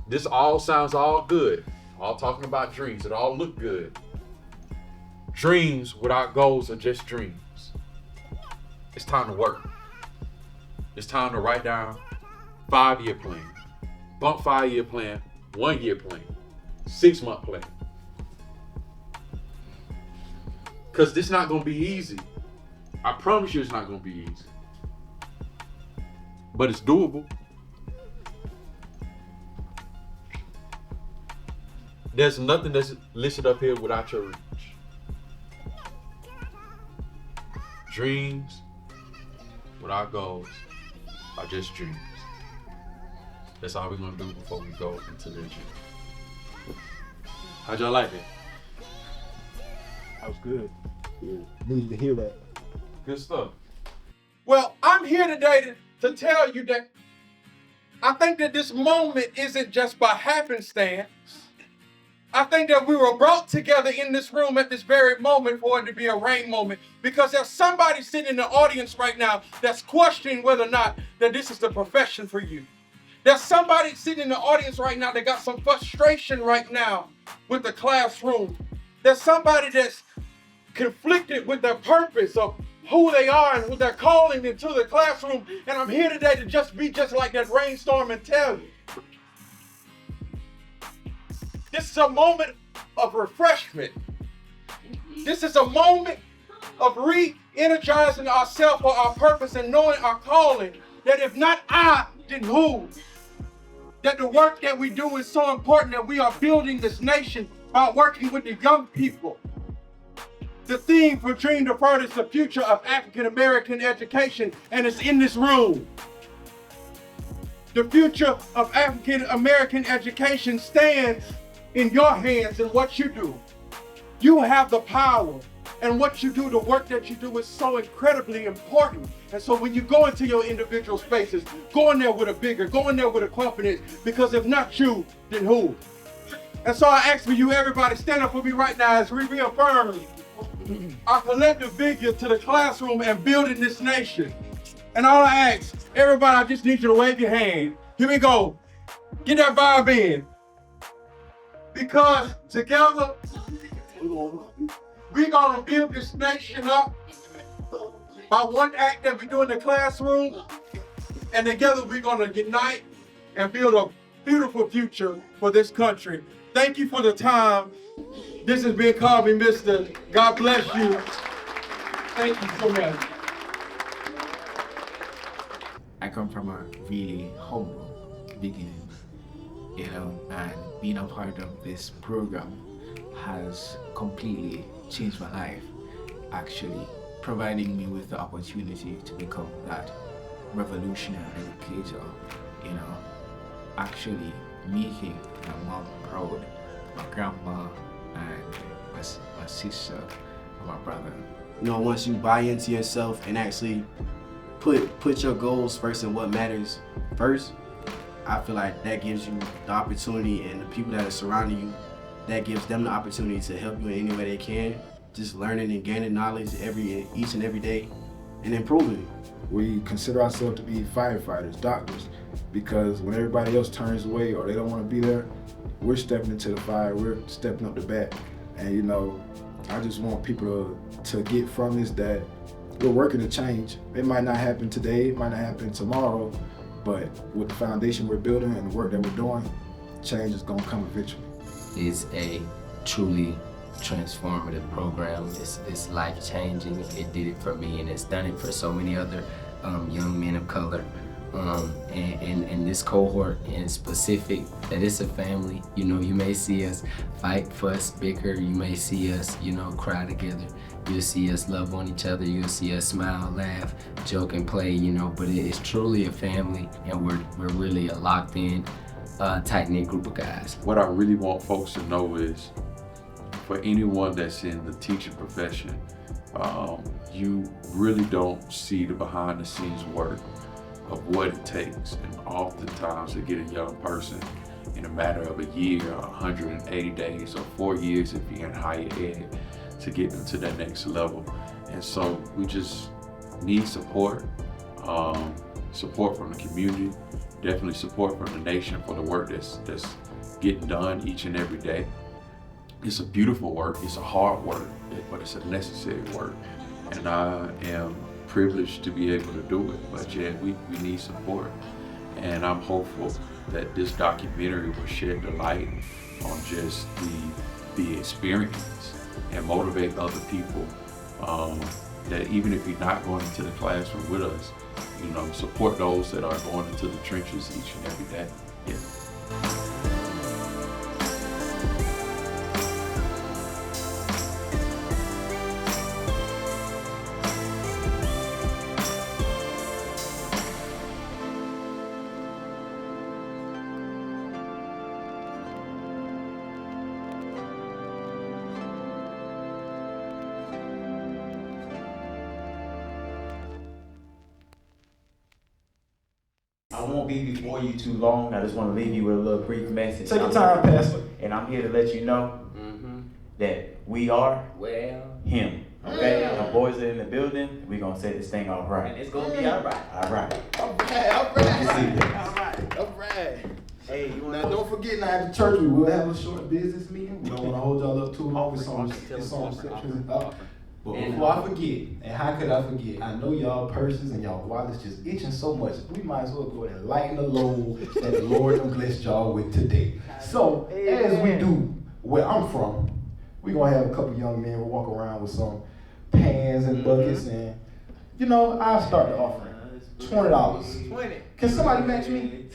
this all sounds all good. All talking about dreams, it all look good. Dreams without goals are just dreams. It's time to work. It's time to write down 5-year plan, bump 5-year plan, 1-year plan, 6-month plan. Because this not gonna be easy. I promise you it's not gonna be easy. But it's doable. There's nothing that's listed up here without your reach. Dreams without goals are just dreams. That's all we're gonna do before we go into the gym. How'd y'all like it? That was good. Yeah. Needed to hear that. Good stuff. Well, I'm here today to tell you that I think that this moment isn't just by happenstance. I think that we were brought together in this room at this very moment for it to be a rain moment, because there's somebody sitting in the audience right now that's questioning whether or not that this is the profession for you. There's somebody sitting in the audience right now that got some frustration right now with the classroom. There's somebody that's conflicted with their purpose of who they are and who they're calling into the classroom. And I'm here today to just be just like that rainstorm and tell you. This is a moment of refreshment. This is a moment of re-energizing ourselves for our purpose and knowing our calling. That if not I, then who? That the work that we do is so important, that we are building this nation by working with the young people. The theme for Dream the Furthest is the future of African American education, and it's in this room. The future of African American education stands in your hands and what you do. You have the power, and what you do, the work that you do is so incredibly important. And so when you go into your individual spaces, go in there with a vigor, go in there with a confidence, because if not you, then who? And so I ask for you, everybody, stand up with me right now as we reaffirm our collective vigor to the classroom and building this nation. And all I ask, everybody, I just need you to wave your hand. Here we go. Get that vibe in. Because together, we're gonna build this nation up by one act that we do in the classroom, and together we're gonna unite and build a beautiful future for this country. Thank you for the time. This has been Call Me Mister. God bless you. Thank you so much. I come from a really humble beginning, and being a part of this program has completely changed my life, actually providing me with the opportunity to become that revolutionary educator, actually making my mom proud, my grandma, and my sister, and my brother. Once you buy into yourself and actually put your goals first and what matters first, I feel like that gives you the opportunity, and the people that are surrounding you, that gives them the opportunity to help you in any way they can, just learning and gaining knowledge each and every day and improving. We consider ourselves to be firefighters, doctors, because when everybody else turns away or they don't want to be there, we're stepping into the fire, we're stepping up the bat. And I just want people to get from this that we're working to change. It might not happen today, it might not happen tomorrow, but with the foundation we're building and the work that we're doing, change is gonna come eventually. It's a truly transformative program. It's life-changing. It did it for me, and it's done it for so many other young men of color. And this cohort in specific, that it's a family. You may see us fight, fuss, bicker. You may see us, cry together. You'll see us love on each other. You'll see us smile, laugh, joke, and play. But it's truly a family, and we're really a locked-in, tight-knit group of guys. What I really want folks to know is, for anyone that's in the teaching profession, you really don't see the behind-the-scenes work of what it takes, and oftentimes to get a young person in a matter of a year, 180 days, or 4 years if you're in higher ed, to get them to that next level. And so we just need support, support from the community, definitely support from the nation for the work that's getting done each and every day. It's a beautiful work, it's a hard work, but it's a necessary work. And I am privileged to be able to do it, but yet we need support. And I'm hopeful that this documentary will shed the light on just the experience and motivate other people that even if you're not going into the classroom with us, you know, support those that are going into the trenches each and every day. Yeah. I won't be before you too long. I just want to leave you with a little brief message. Take your time, Pastor. And I'm here to let you know that we are him. Okay? Our boys are in the building. We're going to set this thing off right. And it's going to be all right. All right. All right. Hey, now don't forget, now at the church we will have a short business meeting. We don't want to hold y'all up too long. It's on reception up. But before I forget, and how could I forget? I know y'all purses and y'all wallets just itching so much. We might as well go ahead and lighten the load that the Lord done blessed y'all with today. So as we do where I'm from, we're gonna have a couple young men walk around with some pans and buckets, and you know, I'll start the offering. $20. 20. Can somebody match me?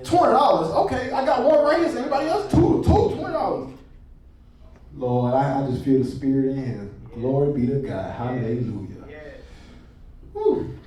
$20. Okay, I got one right here. So anybody else? Two, $20. Lord, I just feel the spirit in here. Glory be to God. Hallelujah. Woo.